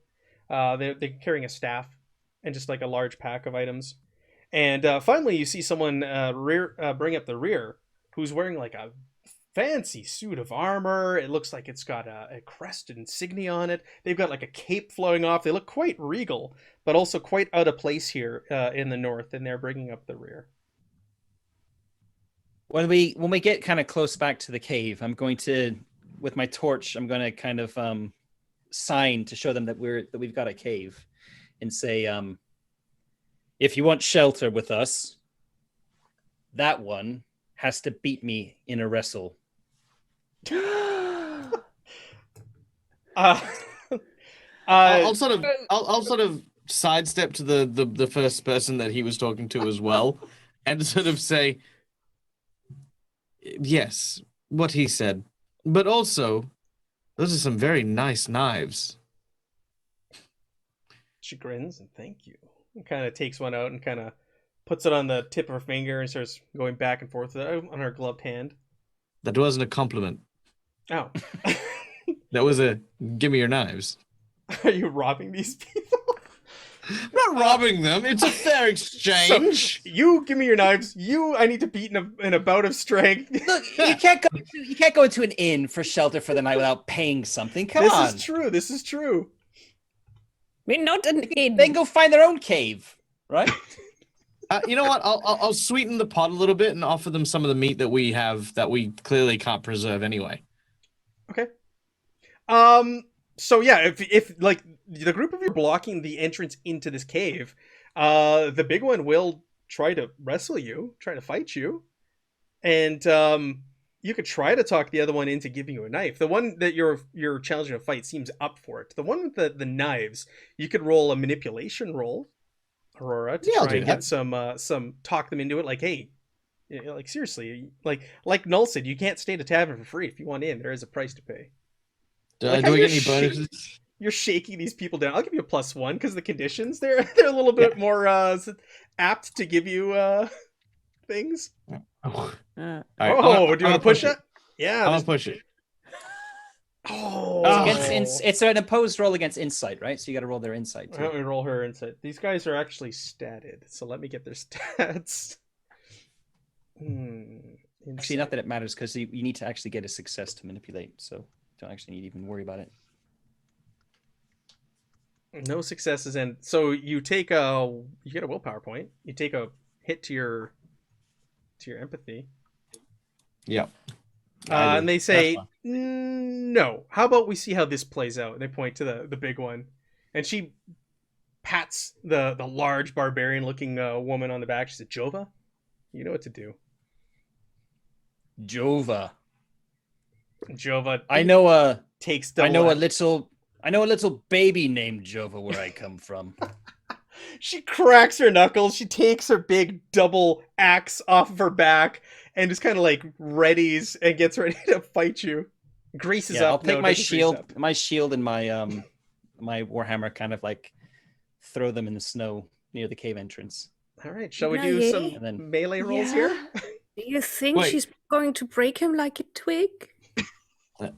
They're carrying a staff and just like a large pack of items. And finally, you see someone bring up the rear, who's wearing like a fancy suit of armor. It looks like it's got a crest insignia on it. They've got like a cape flowing off. They look quite regal, but also quite out of place here in the north. And they're bringing up the rear. When we get kind of close back to the cave, I'm going to, with my torch, I'm going to kind of sign to show them that we've got a cave, and say, if you want shelter with us, that one has to beat me in a wrestle. I'll sort of sidestep to the first person that he was talking to as well, and sort of say, yes, what he said, but also, those are some very nice knives. She grins and thank you. And kind of takes one out and kind of puts it on the tip of her finger and starts going back and forth with it on her gloved hand. That wasn't a compliment. Oh. That was a give me your knives. Are you robbing these people? I'm not robbing them. It's a fair exchange. So, you give me your knives. I need to beat in a bout of strength. Look, you can't go into an inn for shelter for the night without paying something. Come on. This is true. We're not an inn. They can go find their own cave, right? You know what? I'll sweeten the pot a little bit and offer them some of the meat that we have that we clearly can't preserve anyway. Okay. So yeah, if like the group of you are blocking the entrance into this cave, the big one will try to wrestle you, try to fight you, and you could try to talk the other one into giving you a knife. The one that you're challenging to fight seems up for it. The one with the knives, you could roll a manipulation roll, Aurora, to Yeah, I'll try do and get some talk them into it. Like, hey, like seriously, like Null said, you can't stay at a tavern for free. If you want in, there is a price to pay. Do Like I how get you're any bonuses? You're shaking these people down. I'll give you a +1 because the conditions they're a little bit more apt to give you things. Oh, Uh, Oh, do you want to push it? Yeah. I'm gonna push it. Oh, It's an opposed roll against insight, right? So you got to roll their insight Let too. me roll her insight. These guys are actually statted, so let me get their stats. Actually, not that it matters because you need to actually get a success to manipulate, so don't actually need to even worry about it. No successes, and so you get a willpower point. You take a hit to your empathy. Yep. And they say, no. How about we see how this plays out? And they point to the big one. And she pats the large barbarian-looking woman on the back. She said, Jova, you know what to do. Jova. Jova takes the I know a little baby named Jova where I come from. She cracks her knuckles. She takes her big double axe off of her back and just kind of like readies and gets ready to fight you. Greases up. I'll take my my shield and my my warhammer, kind of like throw them in the snow near the cave entrance. All right, shall we do some melee rolls here? Do you think Wait. she's going to break him like a twig?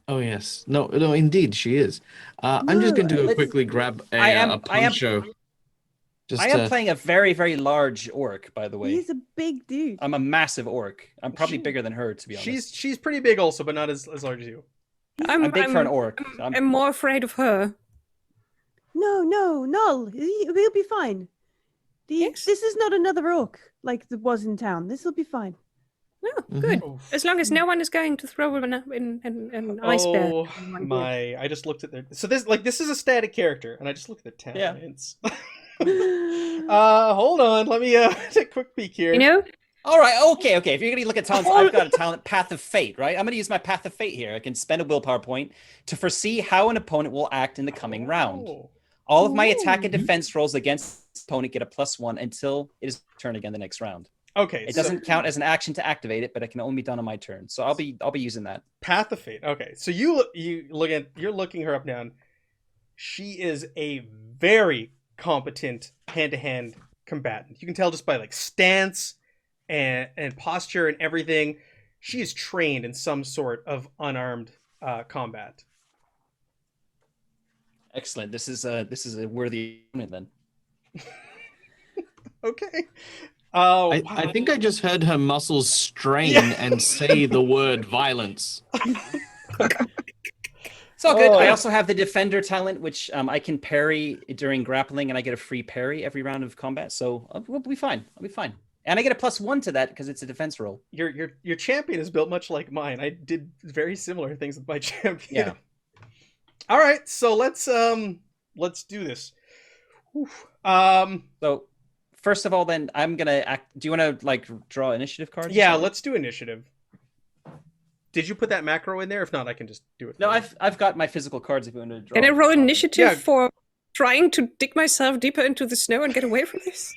Oh yes, no, indeed she is. I'm just going to quickly grab a poncho. I am playing a very, very large orc, by the way. He's a big dude. I'm a massive orc. I'm probably bigger than her, to be honest. She's pretty big also, but not as large as you. I'm big for an orc. I'm more afraid of her. No, Null. He'll be fine. Yes. This is not another orc like there was in town. This will be fine. Oh, good. As long as no one is going to throw an ice bear. Oh my! I just looked at their. So this is a static character, and I just looked at the talents. Hold on. Let me take a quick peek here. You know? All right, okay. If you're gonna look at talents, I've got a talent, Path of Fate, right? I'm gonna use my Path of Fate here. I can spend a willpower point to foresee how an opponent will act in the coming round. All of my attack and defense rolls against the opponent get a +1 until it is turn again the next round. Okay. It doesn't count as an action to activate it, but it can only be done on my turn. So I'll be using that. Path of Fate. Okay, so you're looking her up and down. She is a very competent hand-to-hand combatant. You can tell just by like stance and posture and everything. She is trained in some sort of unarmed combat. Excellent. This is a worthy opponent then. Okay. I think I just heard her muscles strain and say the word violence. It's all good. I also have the Defender talent, which I can parry during grappling, and I get a free parry every round of combat. So we'll be fine. I'll be fine. And I get a +1 to that because it's a defense roll. Your champion is built much like mine. I did very similar things with my champion. Yeah. All right, so let's do this. So first of all, then I'm gonna act. Do you want to like draw initiative cards? Yeah, let's do initiative. Did you put that macro in there? If not, I can just do it. No, I've got my physical cards. If you want to draw. Can I roll initiative Yeah. for trying to dig myself deeper into the snow and get away from this?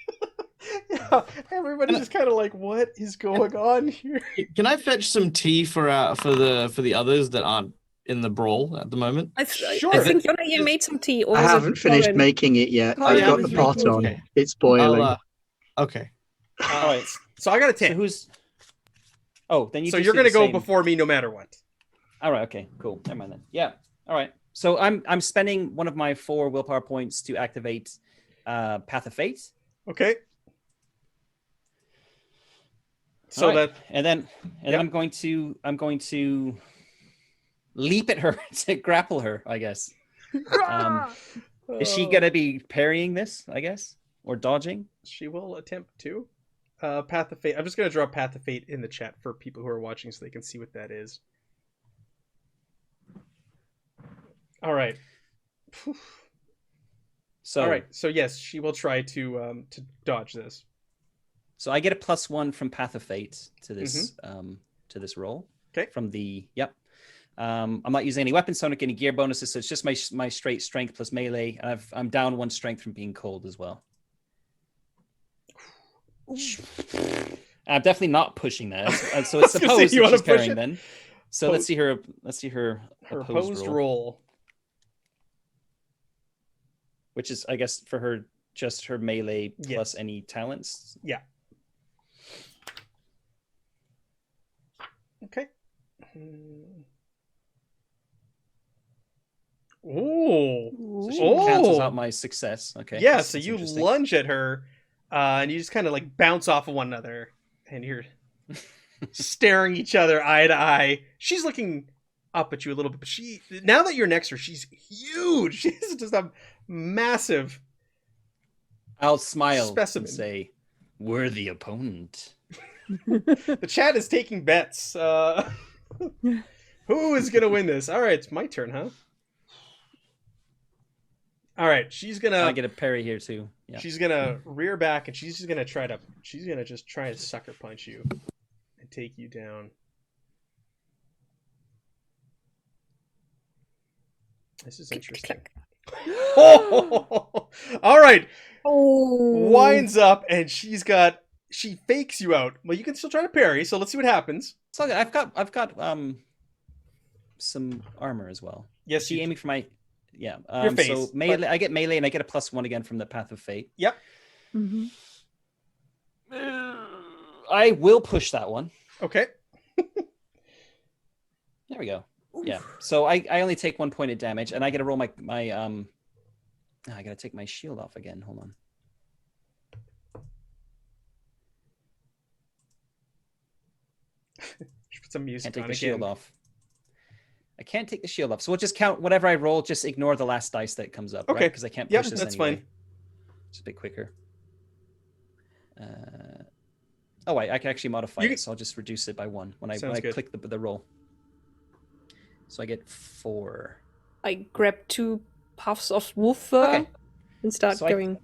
Yeah, everybody's just kind of like, what is going on here? Can I fetch some tea for the others that aren't in the brawl at the moment? I Sure. think Yona, you made some tea. Or I was it haven't finished Lauren? making it yet. Oh, I've yeah, got we the can pot make it. on. Okay. It's boiling. Okay. All right. So I got a So 10. who's? Oh, then you. So just you're do gonna the go same. before me no matter what. All right. Okay. Cool. Never mind then. Yeah. All right. So I'm spending one of my 4 willpower points to activate Path of Fate. Okay. So All right. that and then I'm going to leap at her to grapple her, I guess. Is she gonna be parrying this, I guess, or dodging? She will attempt to. Path of Fate. I'm just gonna draw Path of Fate in the chat for people who are watching so they can see what that is. All right. So All right. So yes, she will try to dodge this. So I get a +1 from Path of Fate to this roll. Okay. From the I'm not using any weapons, so I'm not getting gear bonuses. So it's just my straight strength plus melee, and I'm down 1 strength from being cold as well. I'm definitely not pushing that. So it's opposed that she's carrying then. So let's see her opposed roll. Which is, I guess, for her, just her melee Yes. plus any talents. Yeah. Okay. Ooh. So she cancels out my success. Okay. Yeah, that's so you interesting. lunge at her, and you just kind of like bounce off of one another, and you're staring each other eye to eye. She's looking up at you a little bit, but now that you're next to her, she's huge. She's just a massive. I'll smile specimen. and say, "Worthy opponent." The chat is taking bets. Who is gonna win this? All right, it's my turn, huh? All right, she's gonna. I get a parry here too. Yeah. She's gonna rear back, and she's just gonna try to sucker punch you and take you down. This is interesting. Oh! All right. Oh. Winds up, and she fakes you out. Well, you can still try to parry, so let's see what happens. So I've got some armor as well. Yes, she aiming for my your face, so melee. I get melee, and I get a +1 again from the Path of Fate. Yep. Mm-hmm. I will push that one. Okay. There we go. Yeah. So I only take 1 point of damage, and I get to roll my I gotta take my shield off again. Hold on. Put some music Can't take on the again. shield off. I can't take the shield off, so we'll just count whatever I roll. Just ignore the last dice that comes up, Okay. right? Because I can't push this that's anyway. fine. It's a bit quicker. I can actually modify it, so I'll just reduce it by 1 when I click the roll. So I get 4. I grab 2 puffs of wolf fur and start going.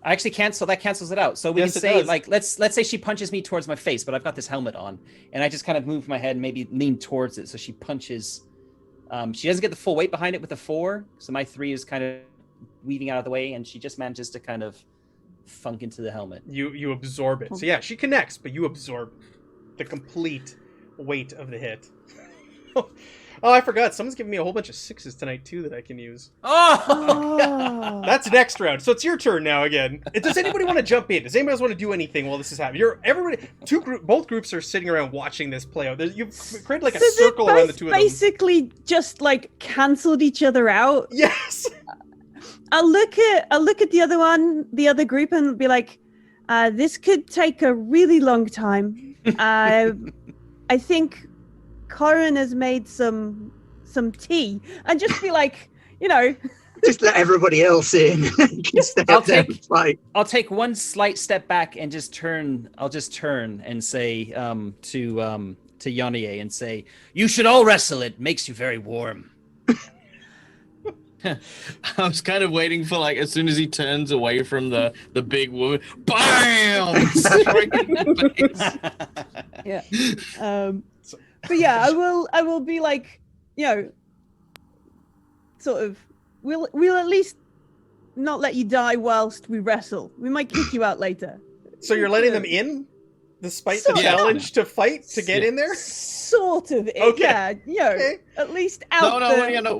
I actually cancels it out. So we can say like let's say she punches me towards my face, but I've got this helmet on, and I just kind of move my head and maybe lean towards it. So she punches. She doesn't get the full weight behind it with the 4, so my 3 is kind of weaving out of the way, and she just manages to kind of thunk into the helmet. You absorb it. So yeah, she connects, but you absorb the complete weight of the hit. Oh, I forgot. Someone's giving me a whole bunch of 6s tonight too that I can use. Oh. That's next round. So it's your turn now again. Does anybody want to jump in? Does anybody else want to do anything while this is happening? Both groups are sitting around watching this play out. You've created like a circle around the two of them. Basically, just like cancelled each other out. Yes. I'll look at the other group, and be like, "This could take a really long time." I think Corin has made some tea, and just be like, just let everybody else in. I'll take 1 slight step back and just turn. I'll just turn and say to Yonier and say, "You should all wrestle. It makes you very warm." I was kind of waiting for like as soon as he turns away from the big woman, bam! Straight in the face. Yeah. But yeah, I will be like, sort of. We'll at least not let you die whilst we wrestle. We might kick you out later. So you're letting them in, despite the challenge to fight to get in there. Sort of. Okay. Yeah. Okay. At least out.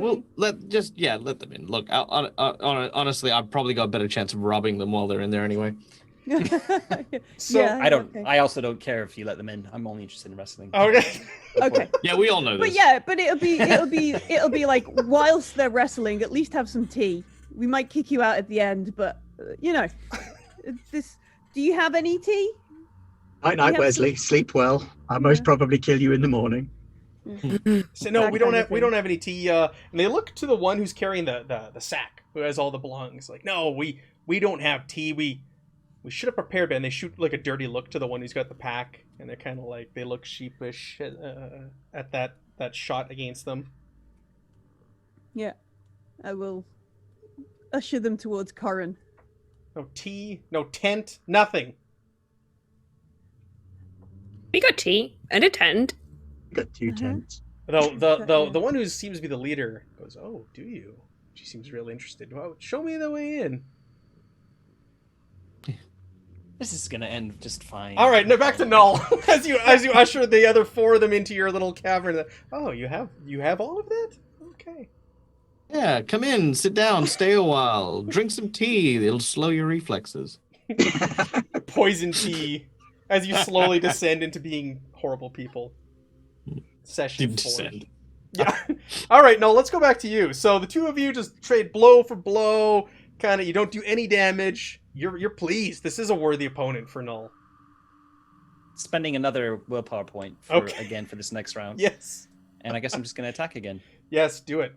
We'll let them in. Look, honestly, I've probably got a better chance of robbing them while they're in there anyway. So I don't. Okay. I also don't care if you let them in. I'm only interested in wrestling. Okay. Okay. Yeah, we all know this. But it'll be like whilst they're wrestling, at least have some tea. We might kick you out at the end, but this. Do you have any tea? Night, Wesley. Sleep well. I'll most probably kill you in the morning. So no, we don't have any tea. And they look to the one who's carrying the sack, who has all the belongings. Like, no, we don't have tea. We should have prepared, and they shoot like a dirty look to the one who's got the pack, and they're kind of like they look sheepish at that shot against them. Yeah. I will usher them towards Corin. No tea, no tent, nothing. We got tea and a tent. Got 2 Uh-huh. tents. Though Yeah. the one who seems to be the leader goes, "Oh, do you?" She seems really interested. Well, show me the way in. This is gonna end just fine. All right, now back to Null. as you usher the other 4 of them into your little cavern. Oh, you have all of that? Okay. Yeah, come in, sit down, stay a while, drink some tea. It'll slow your reflexes. Poison tea as you slowly descend into being horrible people. Session 4. Descend. Yeah. All right, no, let's go back to you. So the 2 of you just trade blow for blow. Kind of, you don't do any damage. You're pleased. This is a worthy opponent for Null. Spending another willpower point again for this next round. Yes. And I guess I'm just gonna attack again. Yes, do it.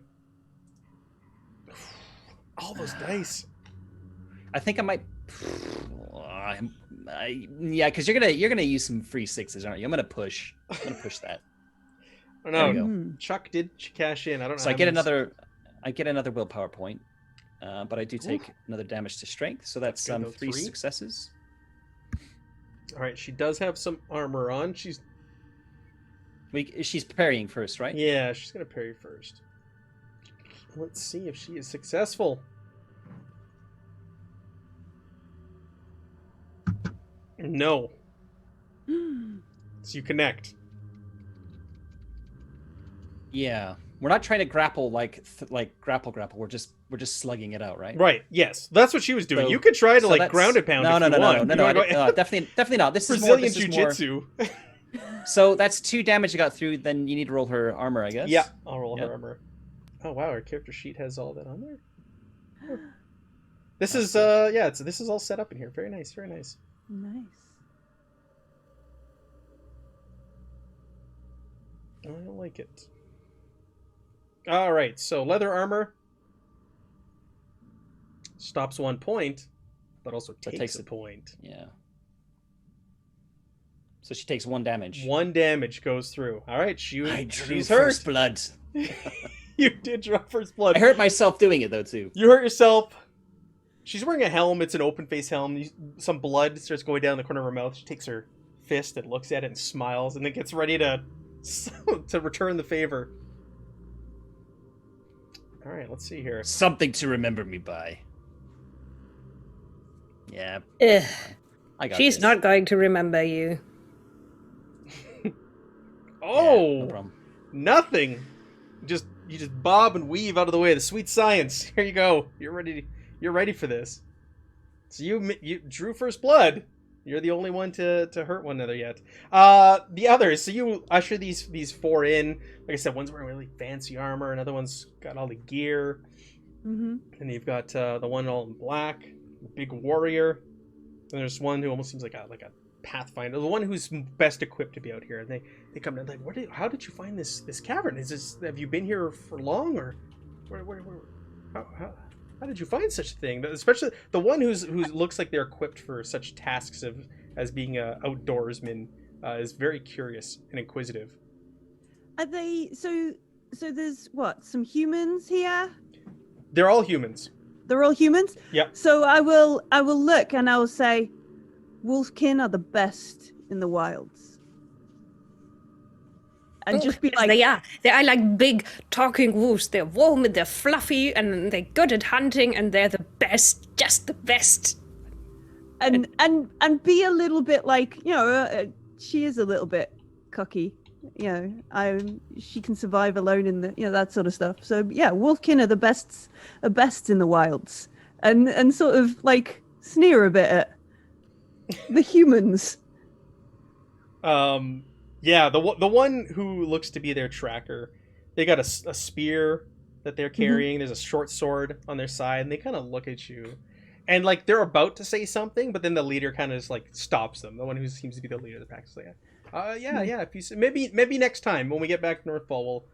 All those dice. I think I might. Yeah, because you're gonna use some free 6s, aren't you? I'm gonna push that. Oh, There no, you go. Mhm. Chuck did cash in. I don't know. So I how get many- another willpower point, but I do take another damage to strength. So that's Good, though, 3 3. successes. All right, she does have some armor on. She's She's parrying first, right? yeah, she's gonna parry first. Let's see if she is successful. No. So you connect. Yeah. We're not trying to grapple like grapple. We're just slugging it out, right? Right. Yes, that's what she was doing. So- you could try to so like that's- ground and pound. No, if no, you no, no, want. no, You no, wanna go- definitely not. This is Brazilian more. This is more. jiu-jitsu. So that's 2 damage I got through. Then you need to roll her armor, I guess. Yeah, I'll roll Yeah. her armor. Oh wow, our character sheet has all that on there. Huh. This is this is all set up in here. Very nice, very nice. Nice. I like it. All right, so leather armor stops 1 point, but also But takes takes a it. point. Yeah. So she takes 1 damage. 1 damage goes through. All right, I drew she's first hurt. blood. You did draw first blood. I hurt myself doing it though too. You hurt yourself. She's wearing a helm. It's an open face helm. Some blood starts going down the corner of her mouth. She takes her fist and looks at it and smiles, and then gets ready to return the favor. All right, let's see here. Something to remember me by. Yeah, Ugh, I got she's this. not going to remember you. Oh, Yeah, no problem. nothing. You just bob and weave out of the way. The sweet science. Here you go. You're ready for this. So you drew first blood. You're the only one to hurt one another yet. The others. So you usher these 4 in. Like I said, one's wearing really fancy armor. Another one's got all the gear. Mm-hmm. And you've got the one all in black, the big warrior. And there's one who almost seems like a pathfinder, the one who's best equipped to be out here. And they come in like, how did you find this cavern? Have you been here for long, or how did you find such a thing? Especially the one who looks like they're equipped for such tasks as being a outdoorsman is very curious and inquisitive. Are they so there's what, some humans here? They're all humans. They're all humans? Yep. So I will look and I will say wolfkin are the best in the wilds. And just be Yes, like, they are like big talking wolves. They're warm and they're fluffy and they're good at hunting and they're the best, just the best. and be a little bit like, she is a little bit cocky. She can survive alone in the, that sort of stuff. So yeah, wolfkin are the best in the wilds, and sort of like sneer a bit at the humans. Yeah, the one who looks to be their tracker, they got a spear that they're carrying. There's a short sword on their side, and they kind of look at you, and like they're about to say something, but then the leader kind of just like stops them. The one who seems to be the leader of the pack is like, yeah. If you maybe next time when we get back to Northfall,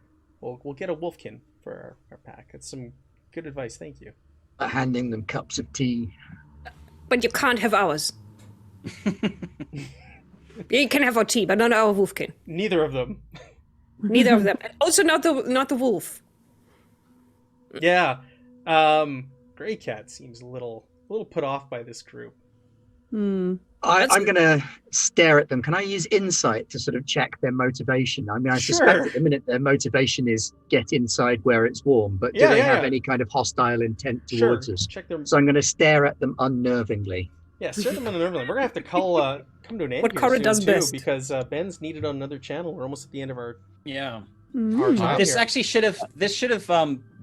we'll get a wolfkin for our pack. That's some good advice. Thank you. Handing them cups of tea. But you can't have ours. You can have our tea, but not our wolfkin. Neither of them. Neither of them. And also not the wolf. Yeah. Gray Cat seems a little put off by this group. Hmm. I'm going to stare at them. Can I use insight to sort of check their motivation? I mean, I suspect Sure. at the minute their motivation is get inside where it's warm, but do Yeah, they yeah, have yeah. any kind of hostile intent Sure. towards us? Check them. So I'm going to stare at them unnervingly. Yeah, stare them unnervingly. We're gonna have to come to an end What here Cara soon does too, best. because Ben's needed on another channel. We're almost at the end of our Yeah. Mm. time This here. actually should have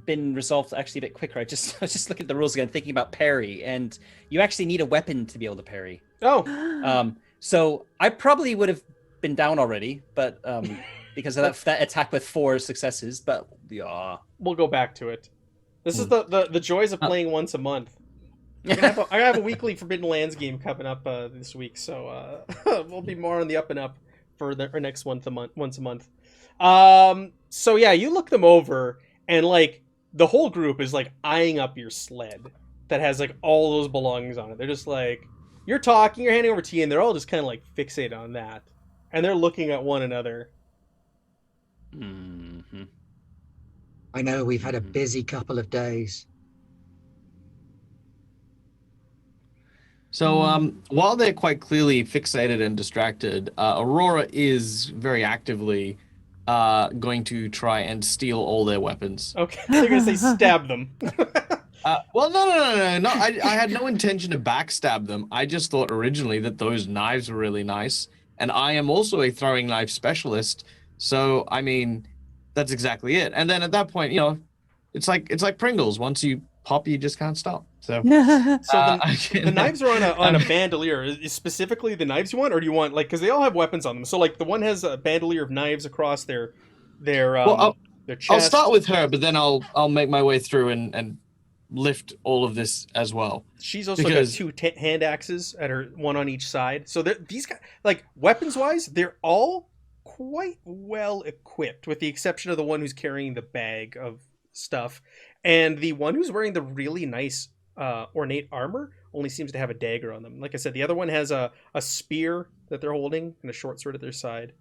been resolved actually a bit quicker. I was just looking at the rules again, thinking about parry, and you actually need a weapon to be able to parry. Oh, So I probably would have been down already, but because of that attack with 4 successes. But yeah, we'll go back to it. This is the joys of playing once a month. I have a weekly Forbidden Lands game coming up this week, so we'll be more on the up and up for our next once a month. So yeah, you look them over, and like the whole group is like eyeing up your sled that has like all those belongings on it. They're just like, you're talking, you're handing over tea, and they're all just kind of like fixated on that, and they're looking at one another. Mm-hmm. I know we've had a busy couple of days. So while they're quite clearly fixated and distracted, Aurora is very actively going to try and steal all their weapons. Okay, they're gonna say stab them. Well, no. I had no intention to backstab them. I just thought originally that those knives were really nice, and I am also a throwing knife specialist. So I mean, that's exactly it. And then at that point, it's like Pringles. Once you pop, you just can't stop. So So the knives are on a bandolier. Is specifically the knives you want, or do you want like, because they all have weapons on them? So like the one has a bandolier of knives across their their chest. I'll start with her, but then I'll make my way through and lift all of this as well. She's also because- got 2 hand axes at her, one on each side. So these guys, like weapons wise, they're all quite well equipped, with the exception of the one who's carrying the bag of stuff, and the one who's wearing the really nice ornate armor only seems to have a dagger on them. Like I said, the other one has a spear that they're holding and a short sword at their side.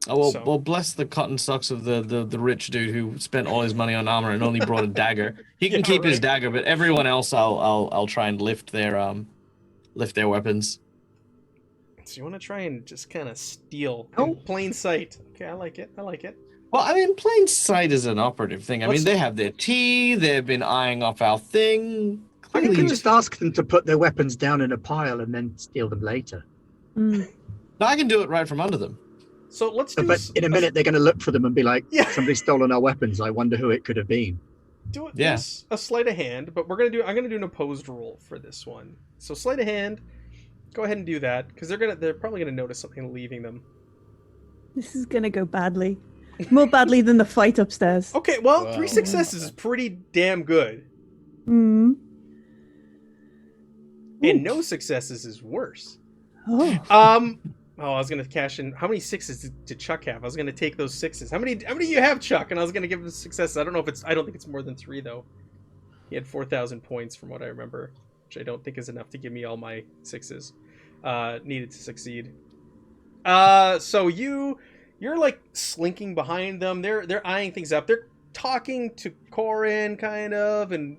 Oh well, So- well, bless the cotton socks of the rich dude who spent all his money on armor and only brought a dagger. He can Yeah, keep his right. dagger, but everyone else, I'll try and lift their weapons. So you want to try and just kind of steal Oh. in plain sight. Okay, I like it. Well, I mean, plain sight is an operative thing. I Let's- mean, they have their tea. They've been eyeing off our thing. I Clearly, can just ask them to put their weapons down in a pile and then steal them later. Mm. I can do it right from under them. So let's do. But in a minute, they're going to look for them and be like, Yeah. somebody's stolen our weapons. I wonder who it could have been. Do it. Yeah. Yes, a sleight of hand, but I'm gonna do an opposed roll for this one. So sleight of hand. Go ahead and do that, because they're probably gonna notice something leaving them. This is gonna go badly, more badly than the fight upstairs. Okay, well, Wow. 3 successes is pretty damn good, Mm. and no successes is worse. Oh. I was gonna cash in. How many 6s did Chuck have? I was gonna take those 6s. How many do you have, Chuck? And I was gonna give him successes. I don't think it's more than 3 though. He had 4,000 points from what I remember, which I don't think is enough to give me all my 6s needed to succeed. So you're like slinking behind them. They're eyeing things up. They're talking to Corin kind of, and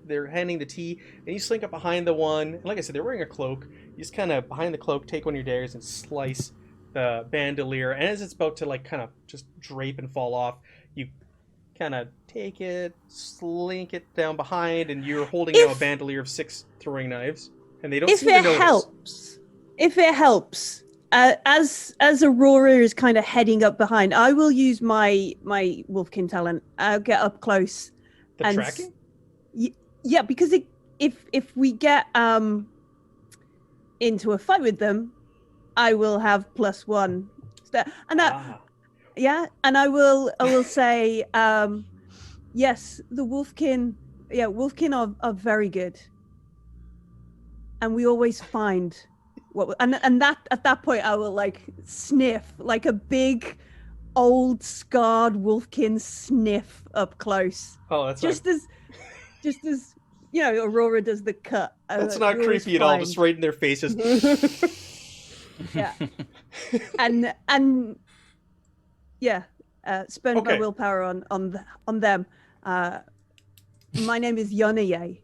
they're handing the tea, and you slink up behind the one. And like I said, they're wearing a cloak. You just kind of behind the cloak take one of your daggers and slice the bandolier. And as it's about to like kind of just drape and fall off, you kind of take it, slink it down behind, and you're holding now a bandolier of 6 throwing knives, and they don't If seem to it notice. helps, as Aurora is kind of heading up behind, I will use my Wolfkin talent. I'll get up close. The and tracking? Yeah, because if we get into a fight with them, I will have +1. And that, yeah, and I will say, yes, the Wolfkin, Wolfkin are very good, and we always find and that at that point I will like sniff like a big old scarred Wolfkin sniff up close, Oh, that's just as Aurora does the cut. That's not we always creepy at all. find- Just right in their faces. Yeah. and yeah, spend my Okay. willpower on them. My name is Yonaye.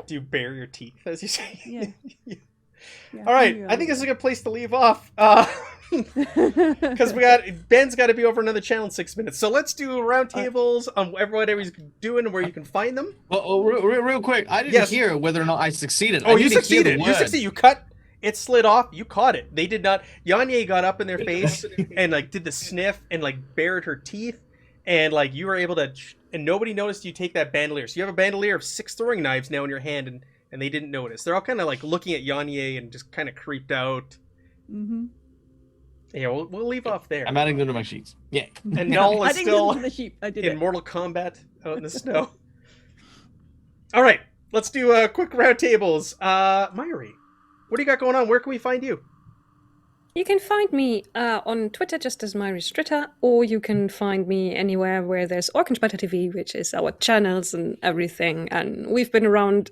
Do you bare your teeth as you say? Yeah. All right, I think this is a good place to leave off. Because Ben's got to be over another channel in 6 minutes. So let's do roundtables on what everybody's doing and where you can find them. Well, real quick, I didn't hear whether or not I succeeded. Oh, you succeeded. You succeeded. You cut. It slid off. You caught it. They did not. Yanye got up in their face and like did the sniff and like bared her teeth, and like you were able to. And nobody noticed you take that bandolier. So you have a bandolier of 6 throwing knives now in your hand, and they didn't notice. They're all kind of like looking at Yanye and just kind of creeped out. Mm-hmm. Yeah, we'll leave off there. I'm adding them to my sheets. Yeah. And Null is still in Mortal Kombat out in the snow. All right, let's do quick roundtables. Myri, what do you got going on? Where can we find you? You can find me on Twitter just as Myri Stritter, or you can find me anywhere where there's Orange Butter TV, which is our channels and everything. And we've been around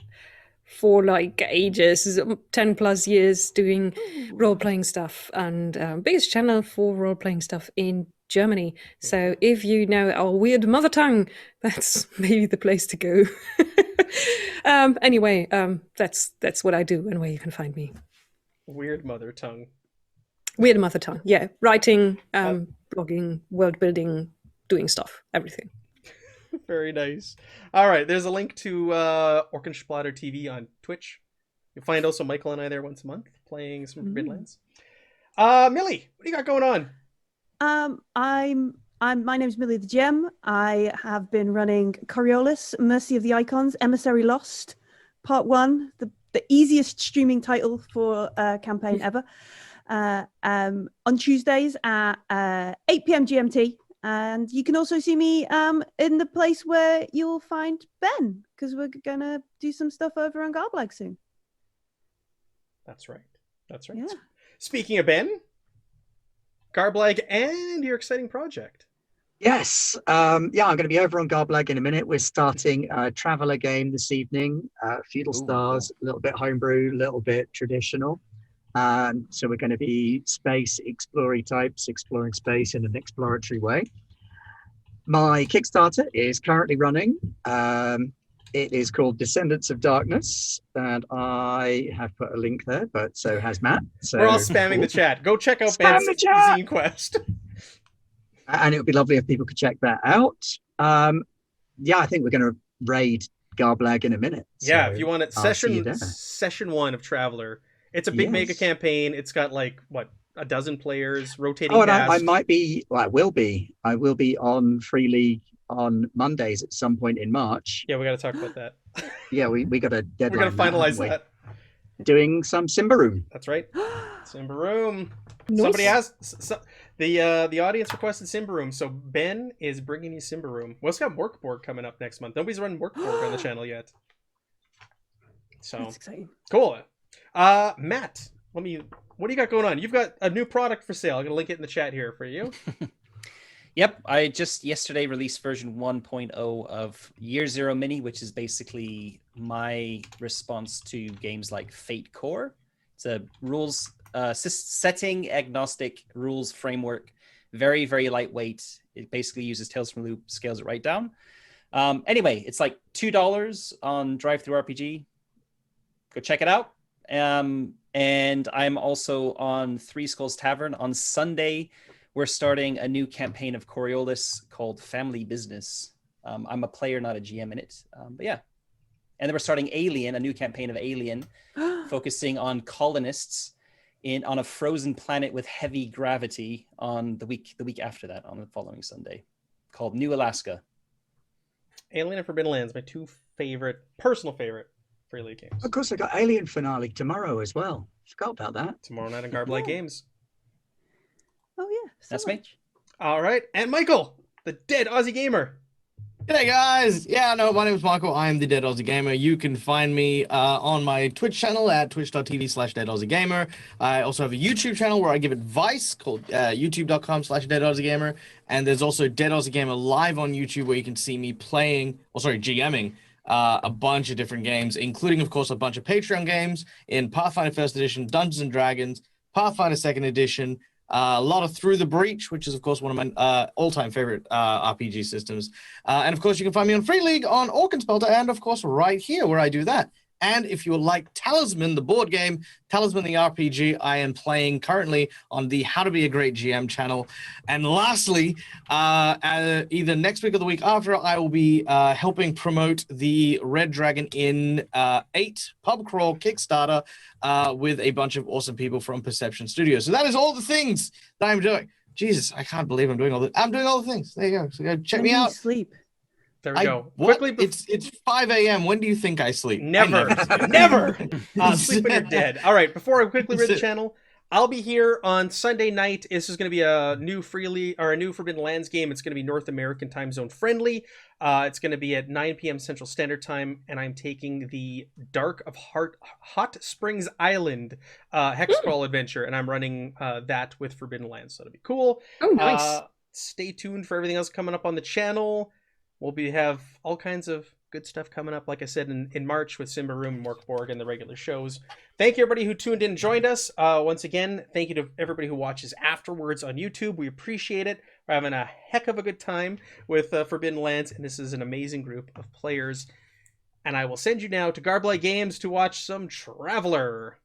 for like ages, 10 plus years doing role-playing stuff, and biggest channel for role-playing stuff in Germany. So if you know our weird mother tongue, that's maybe the place to go. Anyway, that's what I do and where you can find me. Weird mother tongue. Weird mother tongue, yeah. Writing, blogging, world building, doing stuff, everything. Very nice. All right, there's a link to Orkensplatter TV on Twitch. You'll find also Michael and I there once a month playing some Forbidden Lands. Millie, what do you got going on? My name's Millie the Gem. I have been running Coriolis, Mercy of the Icons, Emissary Lost, Part 1, the easiest streaming title for a campaign ever. On Tuesdays at 8 p.m. GMT. And you can also see me in the place where you'll find Ben, because we're going to do some stuff over on Garblag soon. That's right. Yeah. Speaking of Ben, Garblag and your exciting project. Yes. I'm going to be over on Garblag in a minute. We're starting a Traveller game this evening. Feudal Stars, a little bit homebrew, a little bit traditional. So we're going to be space exploring types, exploring space in an exploratory way. My Kickstarter is currently running. It is called Descendants of Darkness, and I have put a link there, but so has Matt. So we're all spamming the chat. Go check out Ben's Zine Quest. And it would be lovely if people could check that out. I think we're going to raid Garblag in a minute. Yeah, so if you want it, session 1 of Traveller. It's a big mega campaign. It's got like a dozen players rotating. Oh, and I might be. Well, I will be. I will be on Free League on Mondays at some point in March. Yeah, we got to talk about that. Yeah, we got a deadline. We're gonna finalize that. Doing some Simbaroom. That's right. Simbaroom. Nice. Somebody asked. The audience requested Simbaroom, so Ben is bringing you Simbaroom. Well, it's got Workboard coming up next month. Nobody's run Workboard on the channel yet. So that's exciting. Cool. Matt, what do you got going on? You've got a new product for sale. I'm gonna link it in the chat here for you. Yep, I just yesterday released version 1.0 of Year Zero Mini, which is basically my response to games like Fate Core. It's a rules setting agnostic rules framework, very, very lightweight. It basically uses Tales from the Loop, scales it right down. Anyway, it's like $2 on DriveThruRPG. Go check it out. And I'm also on Three Skulls Tavern on Sunday. We're starting a new campaign of Coriolis called Family Business. I'm a player, not a GM in it. But yeah. And then we're starting Alien, a new campaign of Alien, focusing on colonists on a frozen planet with heavy gravity on the week after that, on the following Sunday, called New Alaska. Alien and Forbidden Lands, my two personal favorite Free League games. Of course, I got Alien finale tomorrow as well. Forgot about that. Tomorrow night on Garblag Games. Oh yeah, That's me. All right, and Michael, the Dead Aussie Gamer. G'day guys. Yeah, no, my name is Michael. I am the Dead Aussie Gamer. You can find me on my Twitch channel at twitch.tv/deadausiegamer. I also have a YouTube channel where I give advice called youtube.com/deadausiegamer. And there's also Dead Aussie Gamer live on YouTube where you can see me GMing a bunch of different games, including, of course, a bunch of Patreon games in Pathfinder First Edition, Dungeons and Dragons, Pathfinder Second Edition, A lot of Through the Breach, which is, of course, one of my all-time favorite RPG systems. And, of course, you can find me on Free League, on Orkenspelter, and, of course, right here where I do that. And if you would like Talisman, the board game, Talisman, the RPG, I am playing currently on the How to Be a Great GM channel. And lastly, either next week or the week after, I will be helping promote the Red Dragon Inn 8 pub crawl Kickstarter with a bunch of awesome people from Perception Studios. So that is all the things that I'm doing. Jesus, I can't believe I'm doing all the things. There you go. So check When me do you out. sleep? There we go. What? Quickly, It's 5 a.m. When do you think I sleep? never, never. Sleep when you're dead. All right. Before I quickly read the channel, I'll be here on Sunday night. This is going to be a new Forbidden Lands game. It's going to be North American time zone friendly. It's going to be at 9 p.m. Central Standard Time, and I'm taking the Dark of Hot Springs Island hex crawl adventure, and I'm running that with Forbidden Lands. So it'll be cool. Oh, nice. Stay tuned for everything else coming up on the channel. We'll have all kinds of good stuff coming up, like I said, in March with Simba Room and Morkborg and the regular shows. Thank you, everybody who tuned in and joined us. Once again, thank you to everybody who watches afterwards on YouTube. We appreciate it. We're having a heck of a good time with Forbidden Lands, and this is an amazing group of players. And I will send you now to Garblay Games to watch some Traveler.